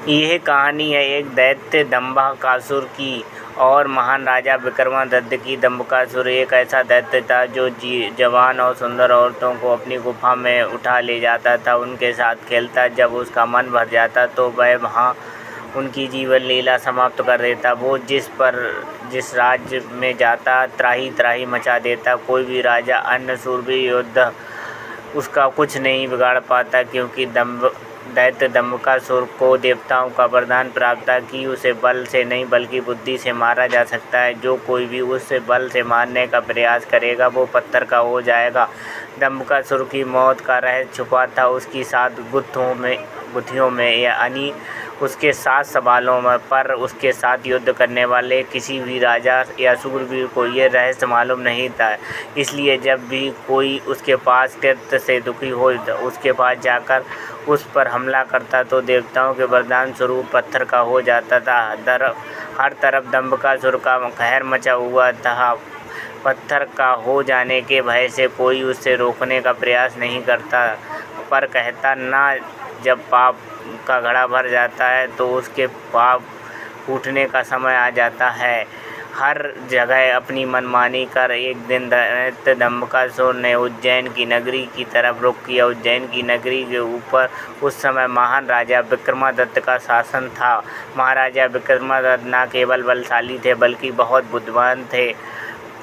यह कहानी है एक दैत्य दंभकासुर की और महान राजा विक्रमादित्य की। दंभकासुर एक ऐसा दैत्य था जो जवान और सुंदर औरतों को अपनी गुफा में उठा ले जाता था, उनके साथ खेलता। जब उसका मन भर जाता तो वह वहाँ उनकी जीवन लीला समाप्त कर देता। वो जिस राज्य में जाता त्राही त्राही मचा देता। कोई भी राजा अन्य शूरवीर योद्धा उसका कुछ नहीं बिगाड़ पाता, क्योंकि दैत्य दंभकासुर को देवताओं का वरदान प्राप्त था कि उसे बल से नहीं बल्कि बुद्धि से मारा जा सकता है। जो कोई भी उसे बल से मारने का प्रयास करेगा वो पत्थर का हो जाएगा। दंभकासुर की मौत का रहस्य छुपा था उसकी 7 गुत्थियों में यानी उसके 7 सवालों में। पर उसके साथ युद्ध करने वाले किसी भी राजा या शूरवीर को ये रहस्य मालूम नहीं था। इसलिए जब भी कोई उसके पास कृत्य से दुखी हो उसके पास जाकर उस पर हमला करता तो देवताओं के वरदान स्वरूप पत्थर का हो जाता था। हर तरफ दंभकासुर का कहर मचा हुआ था। पत्थर का हो जाने के भय से कोई उसे रोकने का प्रयास नहीं करता, पर कहता ना जब पाप का घड़ा भर जाता है तो उसके पाप फूटने का समय आ जाता है। हर जगह अपनी मनमानी कर एक दिन दैत्य दंभकासुर ने उज्जैन की नगरी की तरफ रुख किया। उज्जैन की नगरी के ऊपर उस समय महान राजा विक्रमादित्य का शासन था। महाराजा विक्रमादित्य न केवल बलशाली थे बल्कि बहुत बुद्धिमान थे।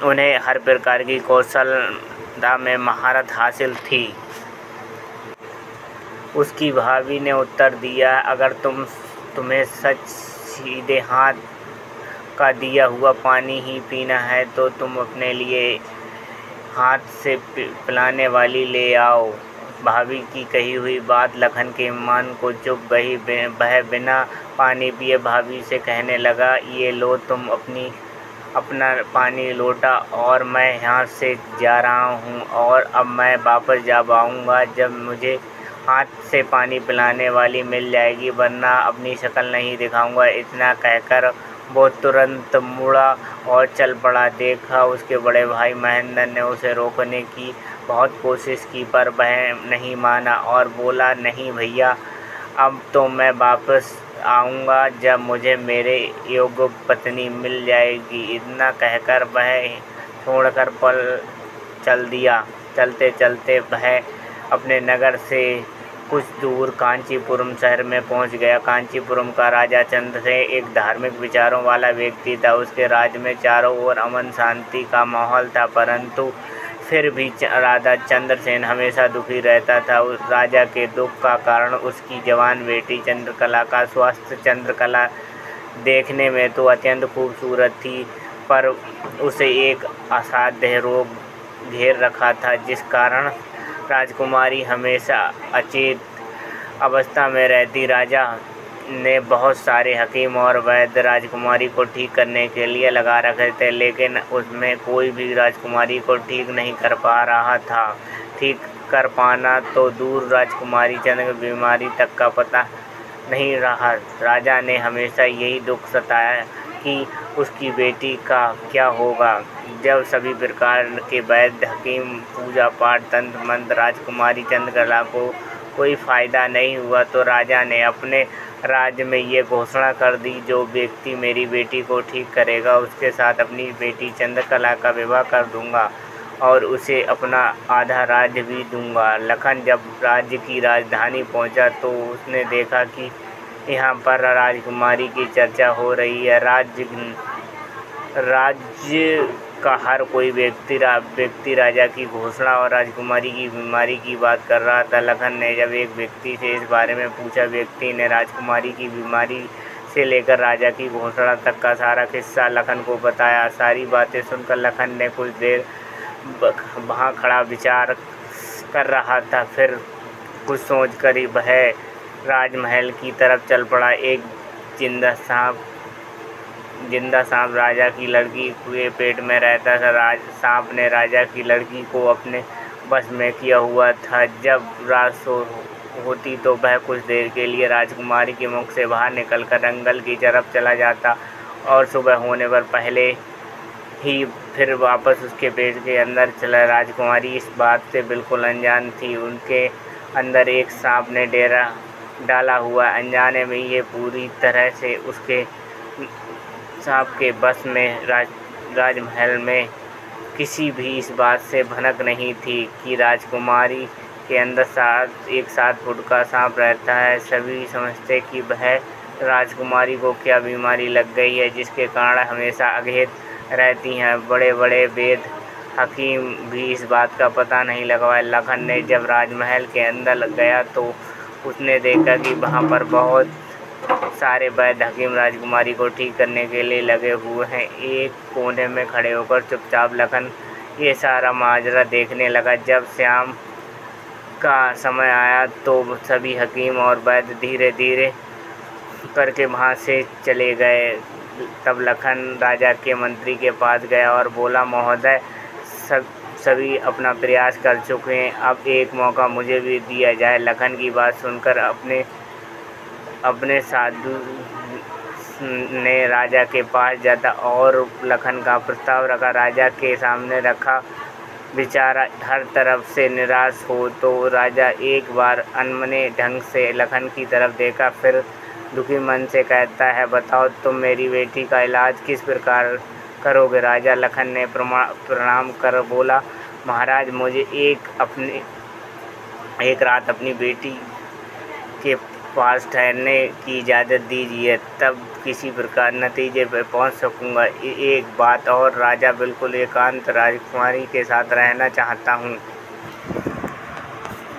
उन्हें हर प्रकार की कौशलता में महारत हासिल थी। उसकी भाभी ने उत्तर दिया, अगर तुम्हें सच सीधे हाथ का दिया हुआ पानी ही पीना है तो तुम अपने लिए हाथ से पिलाने वाली ले आओ। भाभी की कही हुई बात लखन के मन को चुभ गई। वह बिना पानी पिए भाभी से कहने लगा, ये लो तुम अपना पानी लोटा और मैं यहाँ से जा रहा हूँ, और अब मैं वापस जा पाऊँगा जब मुझे हाथ से पानी पिलाने वाली मिल जाएगी, वरना अपनी शक्ल नहीं दिखाऊंगा। इतना कहकर वो तुरंत मुड़ा और चल पड़ा। देखा उसके बड़े भाई महेंद्र ने उसे रोकने की बहुत कोशिश की, पर वह नहीं माना और बोला, नहीं भैया, अब तो मैं वापस आऊँगा जब मुझे मेरे योग्य पत्नी मिल जाएगी। इतना कहकर वह छोड़कर चल दिया। चलते चलते वह अपने नगर से कुछ दूर कांचीपुरम शहर में पहुंच गया। कांचीपुरम का राजा चंद्रसेन एक धार्मिक विचारों वाला व्यक्ति था। उसके राज्य में चारों ओर अमन शांति का माहौल था, परंतु फिर भी राजा चंद्रसेन हमेशा दुखी रहता था। उस राजा के दुख का कारण उसकी जवान बेटी चंद्रकला का स्वास्थ्य। चंद्रकला देखने में तो अत्यंत खूबसूरत थी, पर उसे एक असाध्य रोग घेर रखा था, जिस कारण राजकुमारी हमेशा अचेत अवस्था में रहती। राजा ने बहुत सारे हकीम और वैद्य राजकुमारी को ठीक करने के लिए लगा रखे थे, लेकिन उसमें कोई भी राजकुमारी को ठीक नहीं कर पा रहा था। ठीक कर पाना तो दूर, राजकुमारी चंद्र की बीमारी तक का पता नहीं रहा। राजा ने हमेशा यही दुख सताया कि उसकी बेटी का क्या होगा। जब सभी प्रकार के वैद्य हकीम पूजा पाठ तंत्र मंत्र राजकुमारी चंद्रकला को कोई फायदा नहीं हुआ, तो राजा ने अपने राज्य में ये घोषणा कर दी, जो व्यक्ति मेरी बेटी को ठीक करेगा उसके साथ अपनी बेटी चंद्रकला का विवाह कर दूंगा और उसे अपना आधा राज्य भी दूंगा। लखन जब राज्य की राजधानी पहुंचा तो उसने देखा कि यहाँ पर राजकुमारी की चर्चा हो रही है। राज्य का हर कोई व्यक्ति राजा की घोषणा और राजकुमारी की बीमारी की बात कर रहा था। लखन ने जब एक व्यक्ति से इस बारे में पूछा, व्यक्ति ने राजकुमारी की बीमारी से लेकर राजा की घोषणा तक का सारा किस्सा लखन को बताया। सारी बातें सुनकर लखन ने कुछ देर वहाँ खड़ा विचार कर रहा था, फिर कुछ सोचकर वह राजमहल की तरफ चल पड़ा। एक जिंदा सांप राजा की लड़की के पेट में रहता था। सांप ने राजा की लड़की को अपने बस में किया हुआ था। जब रात होती तो वह कुछ देर के लिए राजकुमारी के मुख से बाहर निकलकर जंगल की तरफ चला जाता और सुबह होने पर पहले ही फिर वापस उसके पेट के अंदर चला। राजकुमारी इस बात से बिल्कुल अनजान थी। उनके अंदर एक सांप ने डेरा डाला हुआ। अनजाने में ये पूरी तरह से उसके सांप के बस में राजमहल में किसी भी इस बात से भनक नहीं थी कि राजकुमारी के अंदर 7 फुट का सांप रहता है। सभी समझते कि वह राजकुमारी को क्या बीमारी लग गई है जिसके कारण हमेशा अघेत रहती हैं। बड़े बड़े वेद हकीम भी इस बात का पता नहीं लगवाए। लखन ने जब राजमहल के अंदर गया तो उसने देखा कि वहाँ पर बहुत सारे वैद्य हकीम राजकुमारी को ठीक करने के लिए लगे हुए हैं। एक कोने में खड़े होकर चुपचाप लखन ये सारा माजरा देखने लगा। जब शाम का समय आया तो सभी हकीम और वैद्य धीरे धीरे करके वहाँ से चले गए। तब लखन राजा के मंत्री के पास गया और बोला, महोदय, सभी अपना प्रयास कर चुके हैं, अब एक मौका मुझे भी दिया जाए। लखन की बात सुनकर अपने साधु ने राजा के पास जाता और लखन का प्रस्ताव रखा। राजा के सामने रखा। बेचारा हर तरफ से निराश हो तो राजा एक बार अनमने ढंग से लखन की तरफ देखा, फिर दुखी मन से कहता है, बताओ तुम मेरी बेटी का इलाज किस प्रकार करोगे। राजा लखन ने प्रणाम कर बोला, महाराज, मुझे एक रात अपनी बेटी के पास ठहरने की इजाज़त दीजिए, तब किसी प्रकार नतीजे पर पहुंच सकूंगा। एक बात और, राजा बिल्कुल एकांत राजकुमारी के साथ रहना चाहता हूं।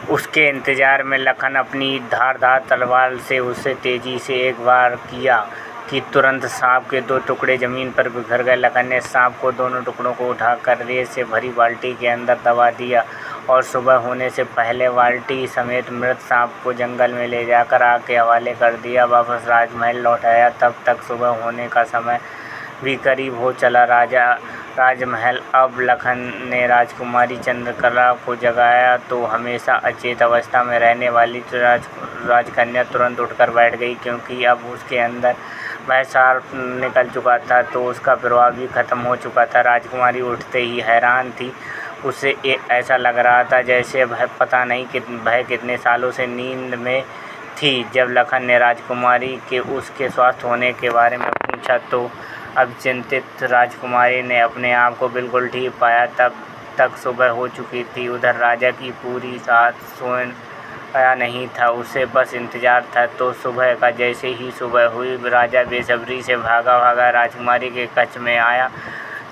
उसके इंतज़ार में लखन अपनी धारदार तलवार से उसे तेज़ी से एक बार किया कि तुरंत सांप के 2 टुकड़े ज़मीन पर बिखर गए। लखन ने सांप को दोनों टुकड़ों को उठाकर रेत से भरी बाल्टी के अंदर दबा दिया और सुबह होने से पहले बाल्टी समेत मृत सांप को जंगल में ले जाकर आग के हवाले कर दिया। वापस राजमहल लौट आया। तब तक सुबह होने का समय भी करीब हो चला। राजमहल अब लखन ने राजकुमारी चंद्रकला को जगाया तो हमेशा अचेत अवस्था में रहने वाली राजकन्या तुरंत उठकर बैठ गई, क्योंकि अब उसके अंदर वह सार निकल चुका था तो उसका प्रभाव भी खत्म हो चुका था। राजकुमारी उठते ही हैरान थी। उसे ऐसा लग रहा था जैसे वह पता नहीं वह कितने सालों से नींद में थी। जब लखन ने राजकुमारी के उसके स्वस्थ होने के बारे में पूछा तो अब चिंतित राजकुमारी ने अपने आप को बिल्कुल ठीक पाया। तब तक सुबह हो चुकी थी। उधर राजा की पूरी रात सोया नहीं था, उसे बस इंतजार था। तो सुबह का जैसे ही सुबह हुई, राजा बेसब्री से भागा राजकुमारी के कक्ष में आया।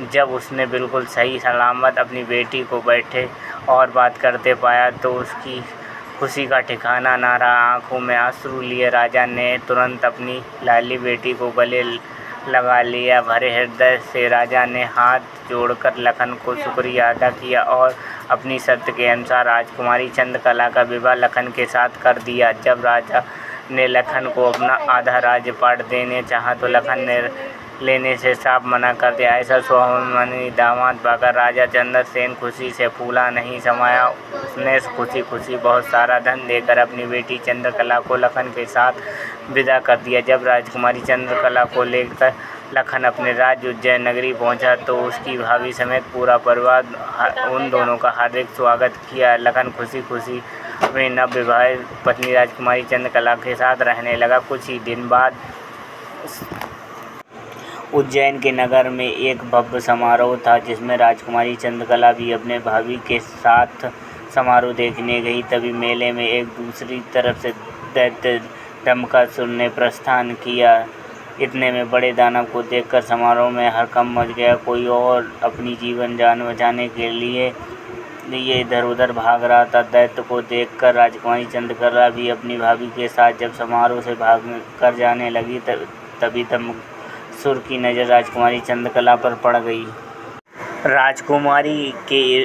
जब उसने बिल्कुल सही सलामत अपनी बेटी को बैठे और बात करते पाया तो उसकी खुशी का ठिकाना ना रहा। आंखों में आंसू लिए राजा ने तुरंत अपनी लाडली बेटी को गले लगा लिया। भरे हृदय से राजा ने हाथ जोड़कर लखन को शुक्रिया अदा किया और अपनी शर्त के अनुसार राजकुमारी चंद्रकला का विवाह लखन के साथ कर दिया। जब राजा ने लखन को अपना आधा राज्यपाट देने चाहा तो लखन ने लेने से साफ मना कर दिया। ऐसा स्वाभिमानी दामाद पाकर राजा चंद्रसेन खुशी से फूला नहीं समाया। उसने खुशी बहुत सारा धन देकर अपनी बेटी चंद्रकला को लखन के साथ विदा कर दिया। जब राजकुमारी चंद्रकला को लेकर लखन अपने राज्य उज्जैन नगरी पहुंचा तो उसकी भाभी समेत पूरा परिवार उन दोनों का हार्दिक स्वागत किया। लखन खुशी अपनी नवविवाहित पत्नी राजकुमारी चंद्रकला के साथ रहने लगा। कुछ ही दिन बाद उज्जैन के नगर में एक भव्य समारोह था जिसमें राजकुमारी चंद्रकला भी अपने भाभी के साथ समारोह देखने गई। तभी मेले में एक दूसरी तरफ से दैत्य दंबकासुर ने प्रस्थान किया। इतने में बड़े दानव को देखकर समारोह में हड़कंप मच गया। कोई और अपनी जान बचाने के लिए इधर उधर भाग रहा था। दैत्य को देखकर राजकुमारी चंद्रकला भी अपनी भाभी के साथ जब समारोह से भाग कर जाने लगी तभी दंबकासुर की नज़र राजकुमारी चंद्रकला पर पड़ गई। राजकुमारी के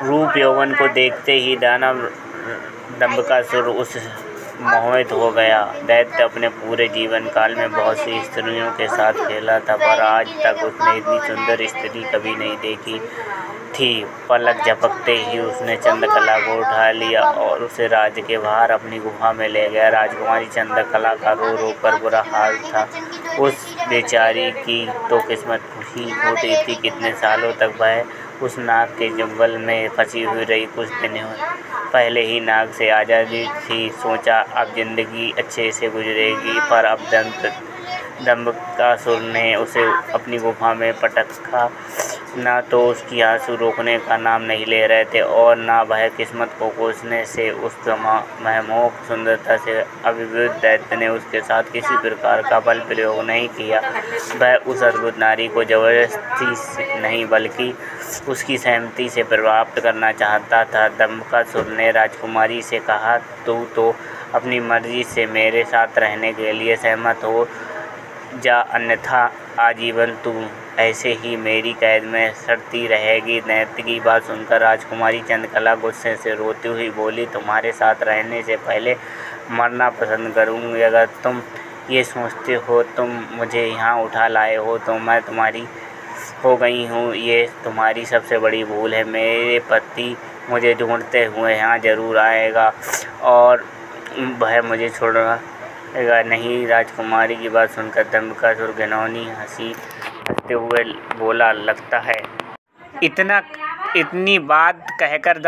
रूप यौवन को देखते ही दानव दंबकासुर उस मोहित हो गया। दैत्य अपने पूरे जीवन काल में बहुत सी स्त्रियों के साथ खेला था, पर आज तक उसने इतनी सुंदर स्त्री कभी नहीं देखी थी। पलक झपकते ही उसने चंद्रकला को उठा लिया और उसे राज्य के बाहर अपनी गुफा में ले गया। राजकुमारी चंद्रकला का रो कर बुरा हाल था। उस बेचारी की तो किस्मत ही फूटी थी। कितने सालों तक वह उस नाग के जंगल में फंसी हुई रही। कुछ दिन पहले ही नाग से आज़ादी थी। सोचा अब ज़िंदगी अच्छे से गुजरेगी, पर अब दंबकासुर ने उसे अपनी गुफा में पटका। न तो उसकी आंसू रोकने का नाम नहीं ले रहे थे और न वह किस्मत को कोसने से। उस मनमोहक सुंदरता से अभिभूत दैत्य ने उसके साथ किसी प्रकार का बल प्रयोग नहीं किया। वह उस अद्भुत नारी को जबरदस्ती से नहीं बल्कि उसकी सहमति से प्राप्त करना चाहता था। दंबकासुर ने राजकुमारी से कहा, तू तो अपनी मर्जी से मेरे साथ रहने के लिए सहमत हो जा, अन्यथा आजीवन तू ऐसे ही मेरी कैद में सड़ती रहेगी। दैत्य की बात सुनकर राजकुमारी चंद्रकला गुस्से से रोती हुई बोली, तुम्हारे साथ रहने से पहले मरना पसंद करूंगी। अगर तुम ये सोचते हो तुम मुझे यहाँ उठा लाए हो तो मैं तुम्हारी हो गई हूँ, ये तुम्हारी सबसे बड़ी भूल है। मेरे पति मुझे ढूंढते हुए यहाँ ज़रूर आएगा और वह मुझे छोड़ेगा नहीं। राजकुमारी की बात सुनकर दंबकासुर घिनौनी हंसते हुए बोला, लगता है। इतनी बात कहकर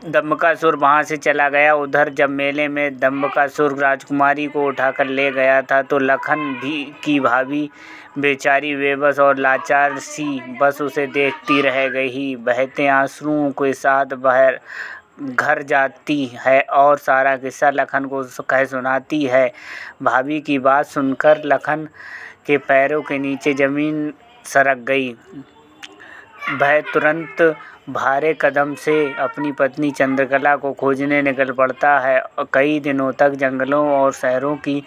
दंबकासुर वहाँ से चला गया। उधर जब मेले में दंबकासुर राजकुमारी को उठाकर ले गया था तो लखन की भाभी बेचारी बेबस और लाचार सी बस उसे देखती रह गई। बहते आंसुओं के साथ वह घर जाती है और सारा किस्सा लखन को कह सुनाती है। भाभी की बात सुनकर लखन के पैरों के नीचे जमीन सरक गई। वह तुरंत भारे कदम से अपनी पत्नी चंद्रकला को खोजने निकल पड़ता है। कई दिनों तक जंगलों और शहरों की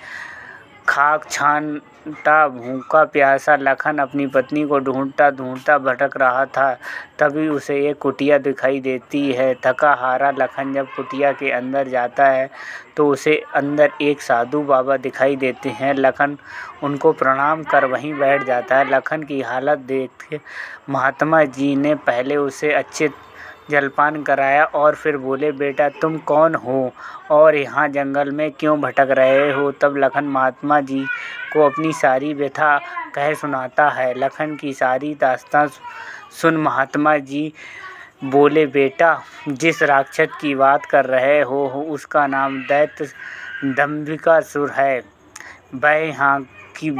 खाक छानता भूखा प्यासा लखन अपनी पत्नी को ढूंढता भटक रहा था। तभी उसे एक कुटिया दिखाई देती है। थका हारा लखन जब कुटिया के अंदर जाता है तो उसे अंदर एक साधु बाबा दिखाई देते हैं। लखन उनको प्रणाम कर वहीं बैठ जाता है। लखन की हालत देख महात्मा जी ने पहले उसे अच्छे जलपान कराया और फिर बोले, बेटा तुम कौन हो और यहाँ जंगल में क्यों भटक रहे हो। तब लखन महात्मा जी को अपनी सारी व्यथा कह सुनाता है। लखन की सारी दास्तां सुन महात्मा जी बोले, बेटा जिस राक्षस की बात कर रहे हो उसका नाम दैत्य दंबिकासुर है। वह यहाँ की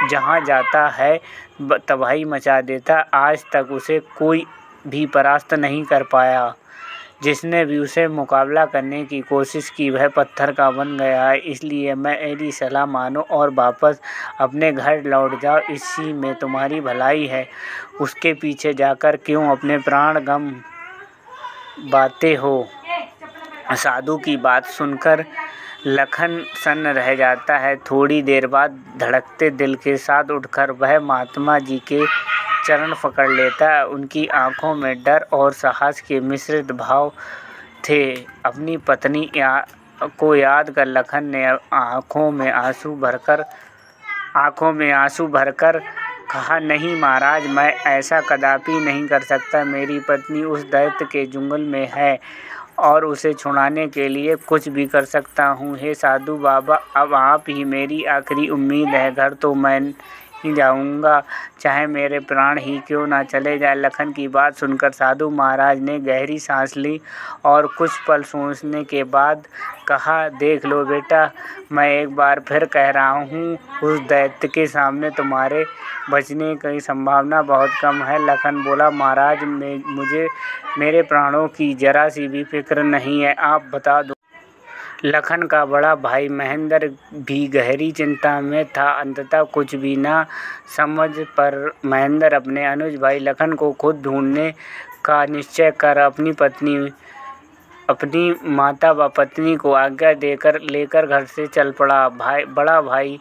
जहाँ जाता है तबाही मचा देता। आज तक उसे कोई भी परास्त नहीं कर पाया। जिसने भी उसे मुकाबला करने की कोशिश की वह पत्थर का बन गया है। इसलिए मेरी सलाह मानो और वापस अपने घर लौट जाओ, इसी में तुम्हारी भलाई है। उसके पीछे जाकर क्यों अपने प्राण गम बाते हो। साधु की बात सुनकर लखन सन्न रह जाता है। थोड़ी देर बाद धड़कते दिल के साथ उठकर वह महात्मा जी के चरण पकड़ लेता है। उनकी आंखों में डर और साहस के मिश्रित भाव थे। अपनी पत्नी को याद कर लखन ने आंखों में आंसू भरकर कहा, नहीं महाराज, मैं ऐसा कदापि नहीं कर सकता। मेरी पत्नी उस दैत्य के चुंगल में है और उसे छुड़ाने के लिए कुछ भी कर सकता हूँ। हे साधु बाबा, अब आप ही मेरी आखिरी उम्मीद है। घर तो मैं ही जाऊंगा, चाहे मेरे प्राण ही क्यों ना चले जाए। लखन की बात सुनकर साधु महाराज ने गहरी सांस ली और कुछ पल सोचने के बाद कहा, देख लो बेटा, मैं एक बार फिर कह रहा हूँ, उस दैत्य के सामने तुम्हारे बचने की संभावना बहुत कम है। लखन बोला, महाराज मुझे मेरे प्राणों की जरा सी भी फिक्र नहीं है, आप बता दो। लखन का बड़ा भाई महेंद्र भी गहरी चिंता में था। अंततः कुछ भी ना समझ पर महेंद्र अपने अनुज भाई लखन को खुद ढूंढने का निश्चय कर अपनी माता व पत्नी को आज्ञा देकर लेकर घर से चल पड़ा। बड़ा भाई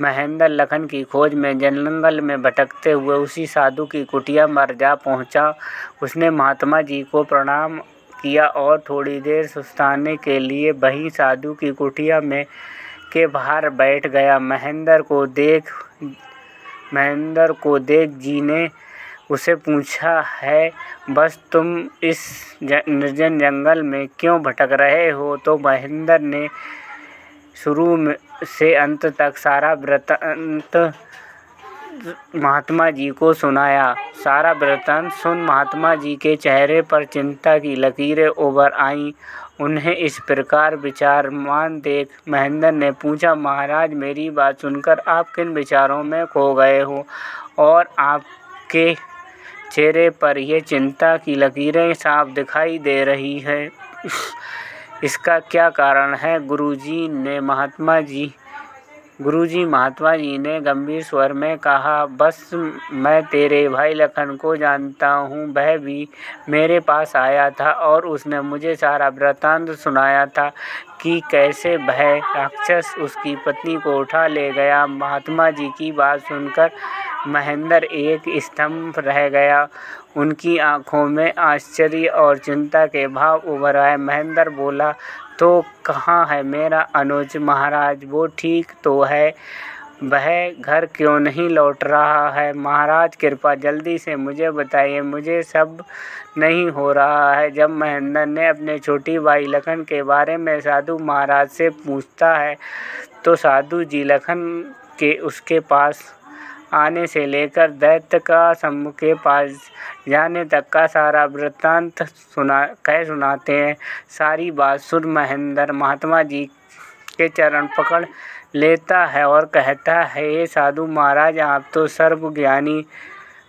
महेंद्र लखन की खोज में जंगल में भटकते हुए उसी साधु की कुटिया पर जा पहुंचा। उसने महात्मा जी को प्रणाम किया और थोड़ी देर सुस्ताने के लिए वहीं साधु की कुटिया में के बाहर बैठ गया। महेंद्र को देख जी ने उसे पूछा, है बस तुम इस निर्जन जंगल में क्यों भटक रहे हो। तो महेंद्र ने शुरू से अंत तक सारा वृत्तांत महात्मा जी को सुनाया। सारा वृत्तांत सुन महात्मा जी के चेहरे पर चिंता की लकीरें उभर आईं। उन्हें इस प्रकार विचारमान देख महेंद्र ने पूछा, महाराज, मेरी बात सुनकर आप किन विचारों में खो गए हो और आपके चेहरे पर ये चिंता की लकीरें साफ दिखाई दे रही है। इसका क्या कारण है? गुरुजी महात्मा जी ने गंभीर स्वर में कहा, बस मैं तेरे भाई लखन को जानता हूँ। वह भी मेरे पास आया था और उसने मुझे सारा वृत्तांत सुनाया था कि कैसे वह राक्षस उसकी पत्नी को उठा ले गया। महात्मा जी की बात सुनकर महेंद्र एक स्तंभ रह गया। उनकी आंखों में आश्चर्य और चिंता के भाव उभर आए। महेंद्र बोला, तो कहाँ है मेरा अनुज? महाराज, वो ठीक तो है, वह घर क्यों नहीं लौट रहा है? महाराज, कृपा जल्दी से मुझे बताइए, मुझे सब नहीं हो रहा है। जब महेंद्र ने अपने छोटी भाई लखन के बारे में साधु महाराज से पूछता है तो साधु जी लखन के उसके पास आने से लेकर दैत्य का सम्मुख के पास जाने तक का सारा वृत्तांत सुनाते हैं। सारी बात सुन महेंद्र महात्मा जी के चरण पकड़ लेता है और कहता है, हे साधु महाराज, आप तो सर्वज्ञानी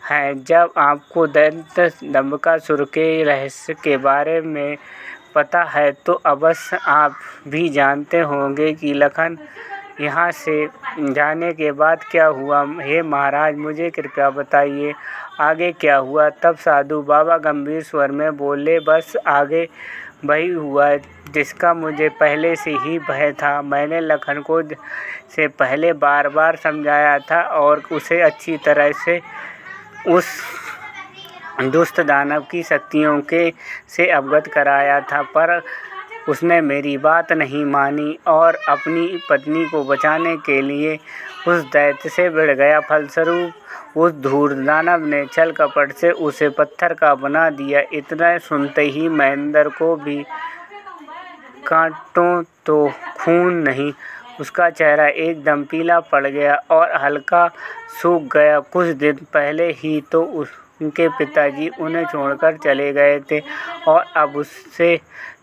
हैं। जब आपको दैत्य दंभकासुर के रहस्य के बारे में पता है तो अवश्य आप भी जानते होंगे कि लखन यहाँ से जाने के बाद क्या हुआ। हे महाराज, मुझे कृपया बताइए, आगे क्या हुआ? तब साधु बाबा गंभीर स्वर में बोले, बस आगे वही हुआ जिसका मुझे पहले से ही भय था। मैंने लखन को से पहले बार बार समझाया था और उसे अच्छी तरह से उस दुष्ट दानव की शक्तियों से अवगत कराया था, पर उसने मेरी बात नहीं मानी और अपनी पत्नी को बचाने के लिए उस दैत्य से भिड़ गया। फलस्वरूप उस धूर्त दानव ने छल कपट से उसे पत्थर का बना दिया। इतना सुनते ही महेंद्र को भी कांटों तो खून नहीं, उसका चेहरा एकदम पीला पड़ गया और हल्का सूख गया। कुछ दिन पहले ही तो उनके पिताजी उन्हें छोड़कर चले गए थे और अब उससे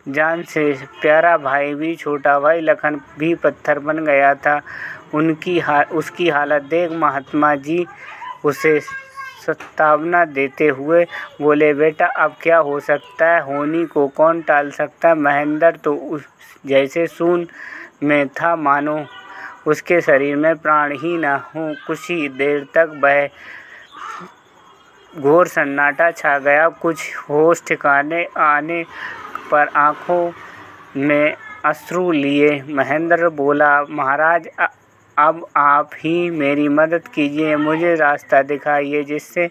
जान से प्यारा भाई भी, छोटा भाई लखन भी पत्थर बन गया था। उसकी हालत देख महात्मा जी उसे सत्तावना देते हुए बोले, बेटा, अब क्या हो सकता है? होनी को कौन टाल सकता है? महेंद्र तो उस जैसे शून्य में था, मानो उसके शरीर में प्राण ही न हो। कुछ ही देर तक वह घोर सन्नाटा छा गया। कुछ होश ठिकाने आने पर आंखों में अश्रु लिए महेंद्र बोला, महाराज, अब आप ही मेरी मदद कीजिए, मुझे रास्ता दिखाइए जिससे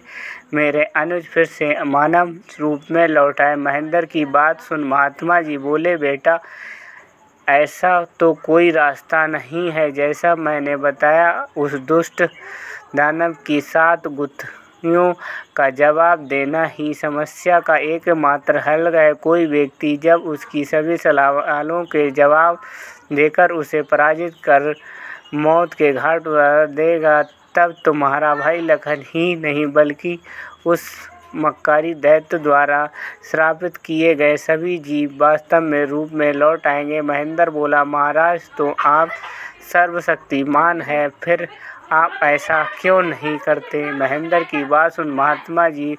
मेरे अनुज फिर से मानव रूप में लौट आए। महेंद्र की बात सुन महात्मा जी बोले, बेटा, ऐसा तो कोई रास्ता नहीं है जैसा मैंने बताया। उस दुष्ट दानव की 7 गुत्थियों का जवाब देना ही समस्या का एकमात्र हल है। कोई व्यक्ति जब उसकी सभी सवालों के जवाब देकर उसे पराजित कर मौत के घाट उतार देगा, तब तुम्हारा भाई लखन ही नहीं बल्कि उस मक्कारी दैत्य द्वारा श्रापित किए गए सभी जीव वास्तव में रूप में लौट आएंगे। महेंद्र बोला, महाराज, तो आप सर्वशक्तिमान हैं, फिर आप ऐसा क्यों नहीं करते? महेंद्र की बात सुन महात्मा जी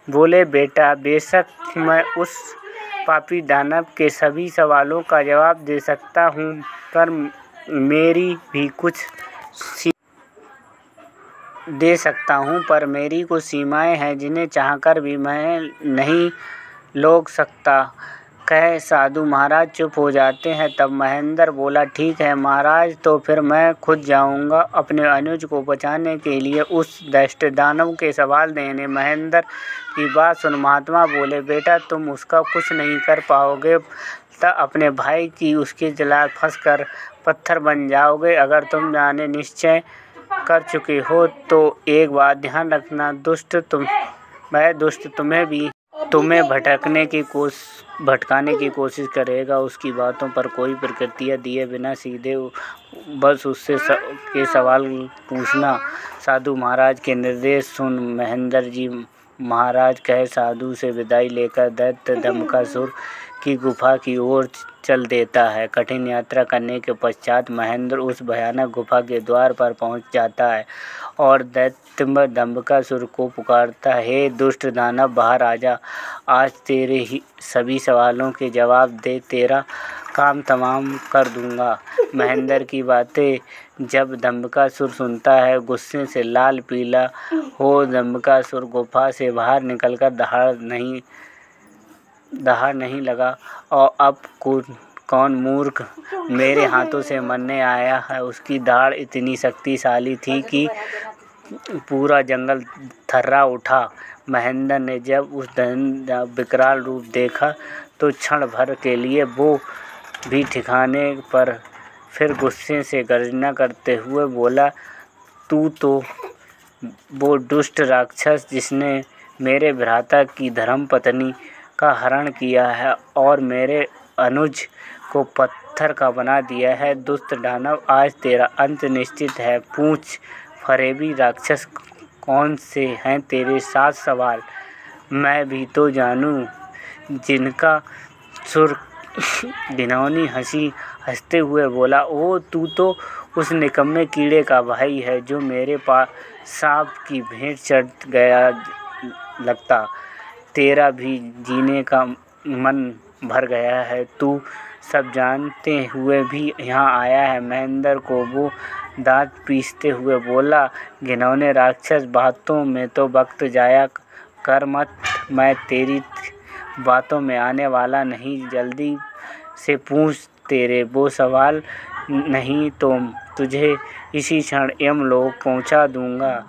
बोले, बेटा, बेशक मैं उस पापी दानव के सभी सवालों का जवाब दे सकता हूँ, पर मेरी भी कुछ सीमाएं हैं जिन्हें चाहकर भी मैं नहीं रोक सकता। कह साधु महाराज चुप हो जाते हैं। तब महेंद्र बोला, ठीक है महाराज, तो फिर मैं खुद जाऊंगा अपने अनुज को बचाने के लिए उस दुष्ट दानव के सवाल देने। महेंद्र की बात सुन महात्मा बोले, बेटा, तुम उसका कुछ नहीं कर पाओगे, तब अपने भाई की उसके जाल फंसकर पत्थर बन जाओगे। अगर तुम जाने निश्चय कर चुके हो तो एक बात ध्यान रखना, वह दुष्ट तुम्हें भी तुम्हें भटकाने की कोशिश करेगा। उसकी बातों पर कोई प्रतिक्रिया दिए बिना सीधे बस उससे के सवाल पूछना। साधु महाराज के निर्देश सुन महेंद्र जी महाराज कहे साधु से विदाई लेकर दैत्य दंबकासुर की गुफा की ओर चल देता है। कठिन यात्रा करने के पश्चात महेंद्र उस भयानक गुफा के द्वार पर पहुंच जाता है और दैत्य दंबकासुर को पुकारता है, हे दुष्ट दानव बाहर आजा, आज तेरे ही सभी सवालों के जवाब दे, तेरा काम तमाम कर दूंगा। महेंद्र की बातें जब दंबकासुर सुनता है, गुस्से से लाल पीला हो दंबकासुर गुफा से बाहर निकलकर दहाड़ नहीं लगा। और अब कौन मूर्ख मेरे हाथों से मरने आया है। उसकी दाढ़ इतनी शक्तिशाली थी कि पूरा जंगल थर्रा उठा। महेंद्र ने जब उस विकराल रूप देखा तो क्षण भर के लिए वो भी ठिकाने पर फिर गुस्से से गर्जना करते हुए बोला, तू तो वो दुष्ट राक्षस जिसने मेरे भ्राता की धर्मपत्नी का हरण किया है और मेरे अनुज को पत्थर का बना दिया है। दुष्ट दानव, आज तेरा अंत निश्चित है। पूछ फरेबी राक्षस, कौन से हैं तेरे 7 सवाल, मैं भी तो जानूं। जिनका सुर घिनौनी हंसी हंसते हुए बोला, ओ तू तो उस निकम्मे कीड़े का भाई है जो मेरे पास सांप की भेंट चढ़ गया लगता। तेरा भी जीने का मन भर गया है, तू सब जानते हुए भी यहाँ आया है। महेंद्र को वो दांत पीसते हुए बोला, घिनौने राक्षस, बातों में तो वक्त जाया कर मत, मैं तेरी बातों में आने वाला नहीं। जल्दी से पूछ तेरे वो सवाल, नहीं तो तुझे इसी क्षण यमलोक पहुंचा दूंगा।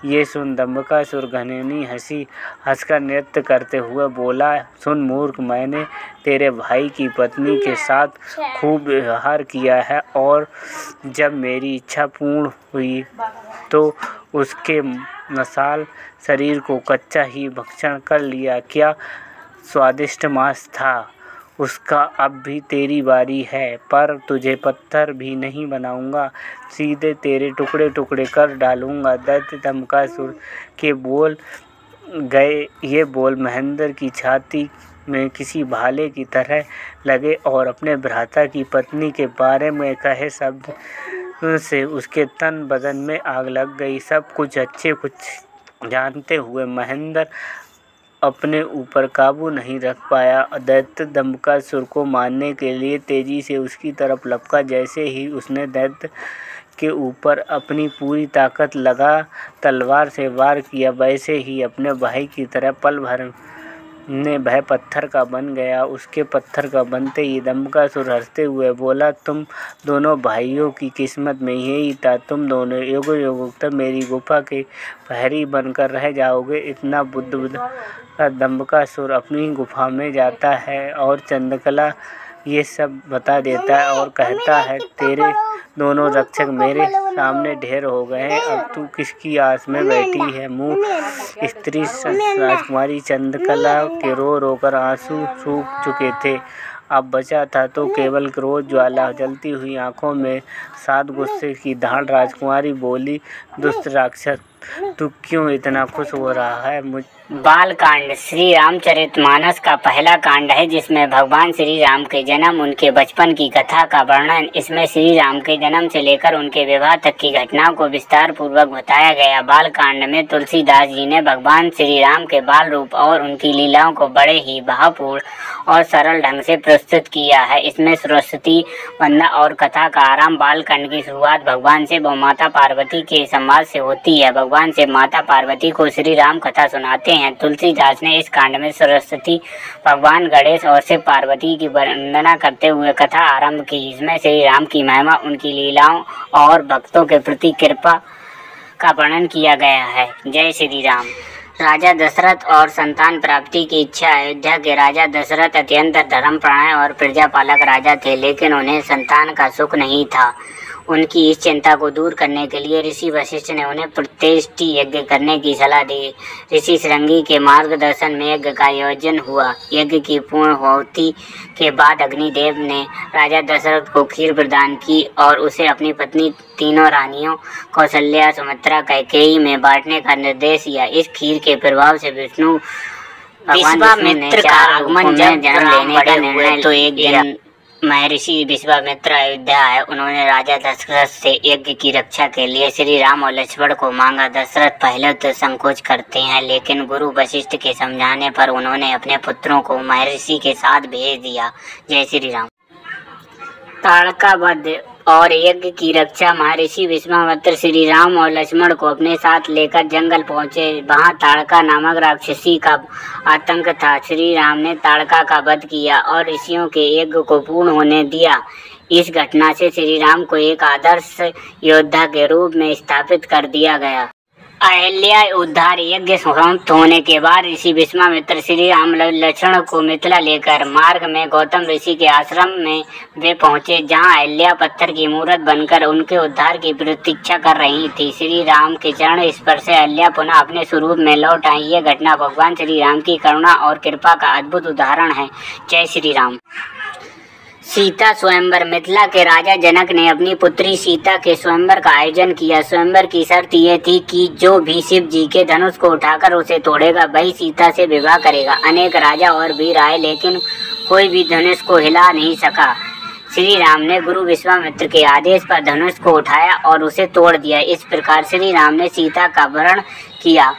ये सुन दंबकासुर घिनौनी हंसी हंसकर नृत्य करते हुए बोला, सुन मूर्ख, मैंने तेरे भाई की पत्नी के साथ खूब व्यवहार किया है और जब मेरी इच्छा पूर्ण हुई तो उसके मसाल शरीर को कच्चा ही भक्षण कर लिया। क्या स्वादिष्ट मांस था उसका। अब भी तेरी बारी है, पर तुझे पत्थर भी नहीं बनाऊंगा, सीधे तेरे टुकड़े टुकड़े कर डालूंगा। दैत्य दंबकासुर के ये बोल महेंद्र की छाती में किसी भाले की तरह लगे और अपने भ्राता की पत्नी के बारे में कहे शब्द से उसके तन बदन में आग लग गई। सब कुछ अच्छे कुछ जानते हुए महेंद्र अपने ऊपर काबू नहीं रख पाया। दैत्य दंबकासुर को मारने के लिए तेजी से उसकी तरफ लपका। जैसे ही उसने दैत्य के ऊपर अपनी पूरी ताकत लगा तलवार से वार किया, वैसे ही अपने भाई की तरह पल भर में वह पत्थर का बन गया। उसके पत्थर का बनते ही दंबकासुर हंसते हुए बोला, तुम दोनों भाइयों की किस्मत में यही था, तुम दोनों युगों युगों तक मेरी गुफा के प्रहरी बनकर रह जाओगे। इतना बुद्ध दंबकासुर अपनी गुफा में जाता है और चंद्रकला ये सब बता देता है और कहता है, तेरे दोनों रक्षक मेरे सामने ढेर हो गए हैं, अब तू किसकी आस में बैठी है। मुँह स्त्री राजकुमारी चंद्रकला के रो रो कर आंसू सूख चुके थे, अब बचा था तो केवल क्रोध ज्वाला। जलती हुई आंखों में 7 गुस्से की धार राजकुमारी बोली, दुष्ट राक्षस, तू क्यों इतना खुश हो रहा है। बाल कांड श्री रामचरितमानस का पहला कांड है, जिसमें भगवान श्री राम के जन्म, उनके बचपन की कथा का वर्णन। इसमें श्री राम के जन्म से लेकर उनके विवाह तक की घटनाओं को विस्तार पूर्वक बताया गया। बाल कांड में तुलसीदास जी ने भगवान श्री राम के बाल रूप और उनकी लीलाओं को बड़े ही भावपूर्ण और सरल ढंग से प्रस्तुत किया है। इसमें सरस्वती वंदना और कथा का आरंभ बाल कांड की शुरुआत भगवान से माता पार्वती के संवाद से होती है। भगवान से माता पार्वती को श्री राम कथा सुनाते हैं। तुलसीदास ने इस कांड में सरस्वती, भगवान गणेश और शिव पार्वती की वंदना करते हुए कथा आरंभ की। इसमें श्री राम की महिमा, उनकी लीलाओं और भक्तों के प्रति कृपा का वर्णन किया गया है। जय श्री राम। राजा दशरथ और संतान प्राप्ति की इच्छा। अयोध्या के राजा दशरथ अत्यंत धर्मपरायण और प्रजापालक राजा थे, लेकिन उन्हें संतान का सुख नहीं था। उनकी इस चिंता को दूर करने के लिए ऋषि वशिष्ठ ने उन्हें प्रतिष्ठि यज्ञ करने की सलाह दी। ऋषि श्रृंगी के मार्गदर्शन में यज्ञ का आयोजन हुआ। यज्ञ की पूर्णाहुति के बाद अग्निदेव ने राजा दशरथ को खीर प्रदान की और उसे अपनी पत्नी तीनों रानियों कौशल्या, सुमित्रा, कैकेयी में बांटने का निर्देश दिया। इस खीर के प्रभाव से विश्वामित्र का आगमन जब जन्म लेने का निर्णय तो एक दिन महर्षि विश्वामित्र अयोध्या आए। उन्होंने राजा दशरथ से यज्ञ की रक्षा के लिए श्री राम और लक्ष्मण को मांगा। दशरथ पहले तो संकोच करते हैं, लेकिन गुरु वशिष्ठ के समझाने पर उन्होंने अपने पुत्रों को महर्षि के साथ भेज दिया। जय श्री राम। ताड़का वध और यज्ञ की रक्षा। महर्षि विश्वामित्र श्री राम और लक्ष्मण को अपने साथ लेकर जंगल पहुंचे। वहां ताड़का नामक राक्षसी का आतंक था। श्री राम ने ताड़का का वध किया और ऋषियों के यज्ञ को पूर्ण होने दिया। इस घटना से श्री राम को एक आदर्श योद्धा के रूप में स्थापित कर दिया गया। अहिल्या उद्धार यज्ञ समाप्त होने के बाद ऋषि विश्वामित्र श्री राम लक्ष्मण को मिथिला लेकर मार्ग में गौतम ऋषि के आश्रम में वे पहुंचे, जहां अहिल्या पत्थर की मूर्त बनकर उनके उद्धार की प्रतीक्षा कर रही थी। श्री राम के चरण स्पर्श से अहिल्या पुनः अपने स्वरूप में लौट आई। यह घटना भगवान श्री राम की करुणा और कृपा का अद्भुत उदाहरण है। जय श्री राम। सीता स्वयंवर। मिथिला के राजा जनक ने अपनी पुत्री सीता के स्वयंवर का आयोजन किया। स्वयंवर की शर्त यह थी कि जो भी शिव जी के धनुष को उठाकर उसे तोड़ेगा वही सीता से विवाह करेगा। अनेक राजा और वीर आए, लेकिन कोई भी धनुष को हिला नहीं सका। श्री राम ने गुरु विश्वामित्र के आदेश पर धनुष को उठाया और उसे तोड़ दिया। इस प्रकार श्री राम ने सीता का वरण किया।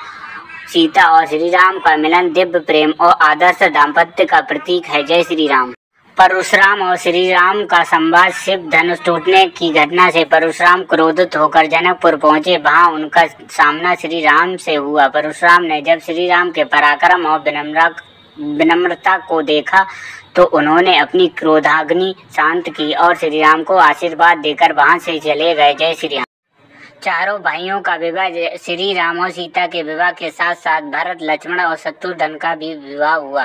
सीता और श्री राम का मिलन दिव्य प्रेम और आदर्श दाम्पत्य का प्रतीक है। जय श्री राम। परशुराम और श्री राम का संवाद। शिव धनुष टूटने की घटना से परशुराम क्रोधित होकर जनकपुर पहुंचे। वहां उनका सामना श्री राम से हुआ। परशुराम ने जब श्री राम के पराक्रम और विनम्रता को देखा तो उन्होंने अपनी क्रोधाग्नि शांत की और श्री राम को आशीर्वाद देकर वहां से चले गए। जय श्री राम। चारों भाइयों का विवाह। श्री राम और सीता के विवाह के साथ साथ भरत, लक्ष्मण और शत्रुघ्न का भी विवाह हुआ।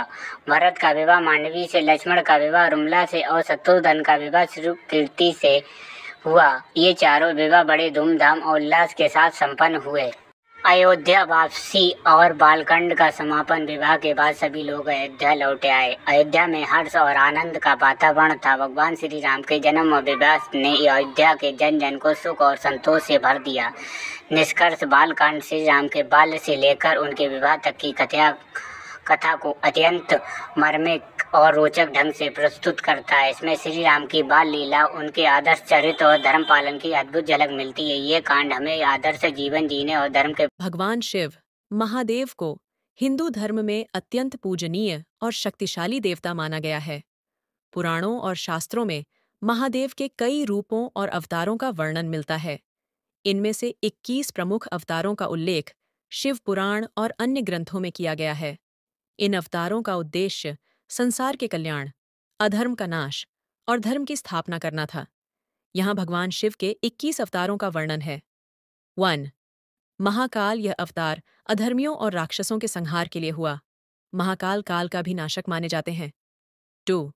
भरत का विवाह मांडवी से, लक्ष्मण का विवाह रुमला से और शत्रुघ्न का विवाह श्रुकीर्ति से हुआ। ये चारों विवाह बड़े धूमधाम और उल्लास के साथ संपन्न हुए। अयोध्या वापसी और बालकांड का समापन। विवाह के बाद सभी लोग अयोध्या लौट आए। अयोध्या में हर्ष और आनंद का वातावरण था। भगवान श्री राम के जन्म और विवाह ने अयोध्या के जन जन को सुख और संतोष से भर दिया। निष्कर्ष। बालकांड श्री राम के बाल्य से लेकर उनके विवाह तक की कथा को अत्यंत मार्मिक और रोचक ढंग से प्रस्तुत करता है। इसमें श्री राम की बाल लीला, उनके आदर्श चरित्र और धर्म पालन की अद्भुत झलक मिलती है। ये कांड हमें आदर्श जीवन जीने और धर्म के। भगवान शिव महादेव को हिंदू धर्म में अत्यंत पूजनीय और शक्तिशाली देवता माना गया है। पुराणों और शास्त्रों में महादेव के कई रूपों और अवतारों का वर्णन मिलता है। इनमें से 21 प्रमुख अवतारों का उल्लेख शिव पुराण और अन्य ग्रंथों में किया गया है। इन अवतारों का उद्देश्य संसार के कल्याण, अधर्म का नाश और धर्म की स्थापना करना था। यहाँ भगवान शिव के 21 अवतारों का वर्णन है। 1. महाकाल। यह अवतार अधर्मियों और राक्षसों के संहार के लिए हुआ। महाकाल काल का भी नाशक माने जाते हैं। 2.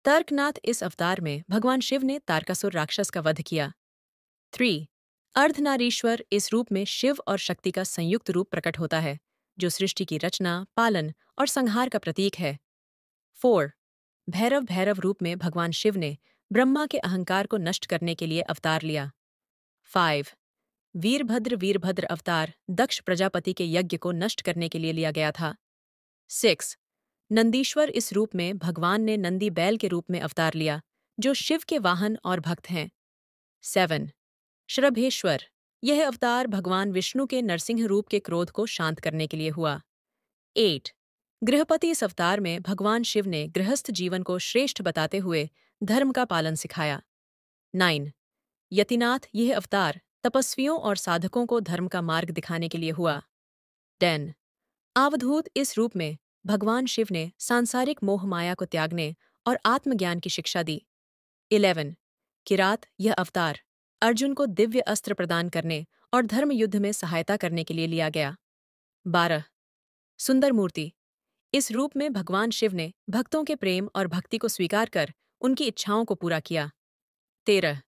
तर्कनाथ। इस अवतार में भगवान शिव ने तारकासुर राक्षस का वध किया। 3. अर्धनारीश्वर। इस रूप में शिव और शक्ति का संयुक्त रूप प्रकट होता है, जो सृष्टि की रचना, पालन और संहार का प्रतीक है। 4. भैरव। भैरव रूप में भगवान शिव ने ब्रह्मा के अहंकार को नष्ट करने के लिए अवतार लिया। 5. वीरभद्र। वीरभद्र अवतार दक्ष प्रजापति के यज्ञ को नष्ट करने के लिए लिया गया था। 6. नंदीश्वर। इस रूप में भगवान ने नंदी बैल के रूप में अवतार लिया, जो शिव के वाहन और भक्त हैं। 7. शरभेश्वर। यह अवतार भगवान विष्णु के नरसिंह रूप के क्रोध को शांत करने के लिए हुआ। 8. गृहपति। इस अवतार में भगवान शिव ने गृहस्थ जीवन को श्रेष्ठ बताते हुए धर्म का पालन सिखाया। 9. यतिनाथ। यह अवतार तपस्वियों और साधकों को धर्म का मार्ग दिखाने के लिए हुआ। 10. अवधूत। इस रूप में भगवान शिव ने सांसारिक मोह माया को त्यागने और आत्मज्ञान की शिक्षा दी। 11. किरात। यह अवतार अर्जुन को दिव्य अस्त्र प्रदान करने और धर्म युद्ध में सहायता करने के लिए लिया गया। 12. सुंदर मूर्ति। इस रूप में भगवान शिव ने भक्तों के प्रेम और भक्ति को स्वीकार कर उनकी इच्छाओं को पूरा किया। 13.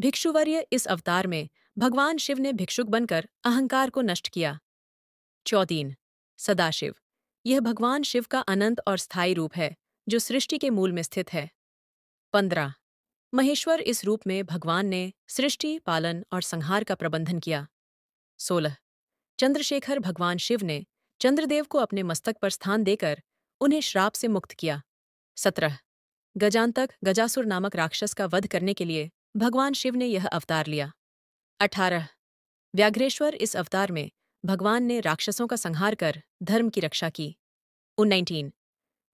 भिक्षुवर्य इस अवतार में भगवान शिव ने भिक्षुक बनकर अहंकार को नष्ट किया। 14 सदाशिव, यह भगवान शिव का अनंत और स्थायी रूप है जो सृष्टि के मूल में स्थित है। 15 महेश्वर, इस रूप में भगवान ने सृष्टि, पालन और संहार का प्रबंधन किया। 16 चंद्रशेखर, भगवान शिव ने चंद्रदेव को अपने मस्तक पर स्थान देकर उन्हें श्राप से मुक्त किया। 17 गजांतक, गजासुर नामक राक्षस का वध करने के लिए भगवान शिव ने यह अवतार लिया। 18 व्याघ्रेश्वर, इस अवतार में भगवान ने राक्षसों का संहार कर धर्म की रक्षा की। 19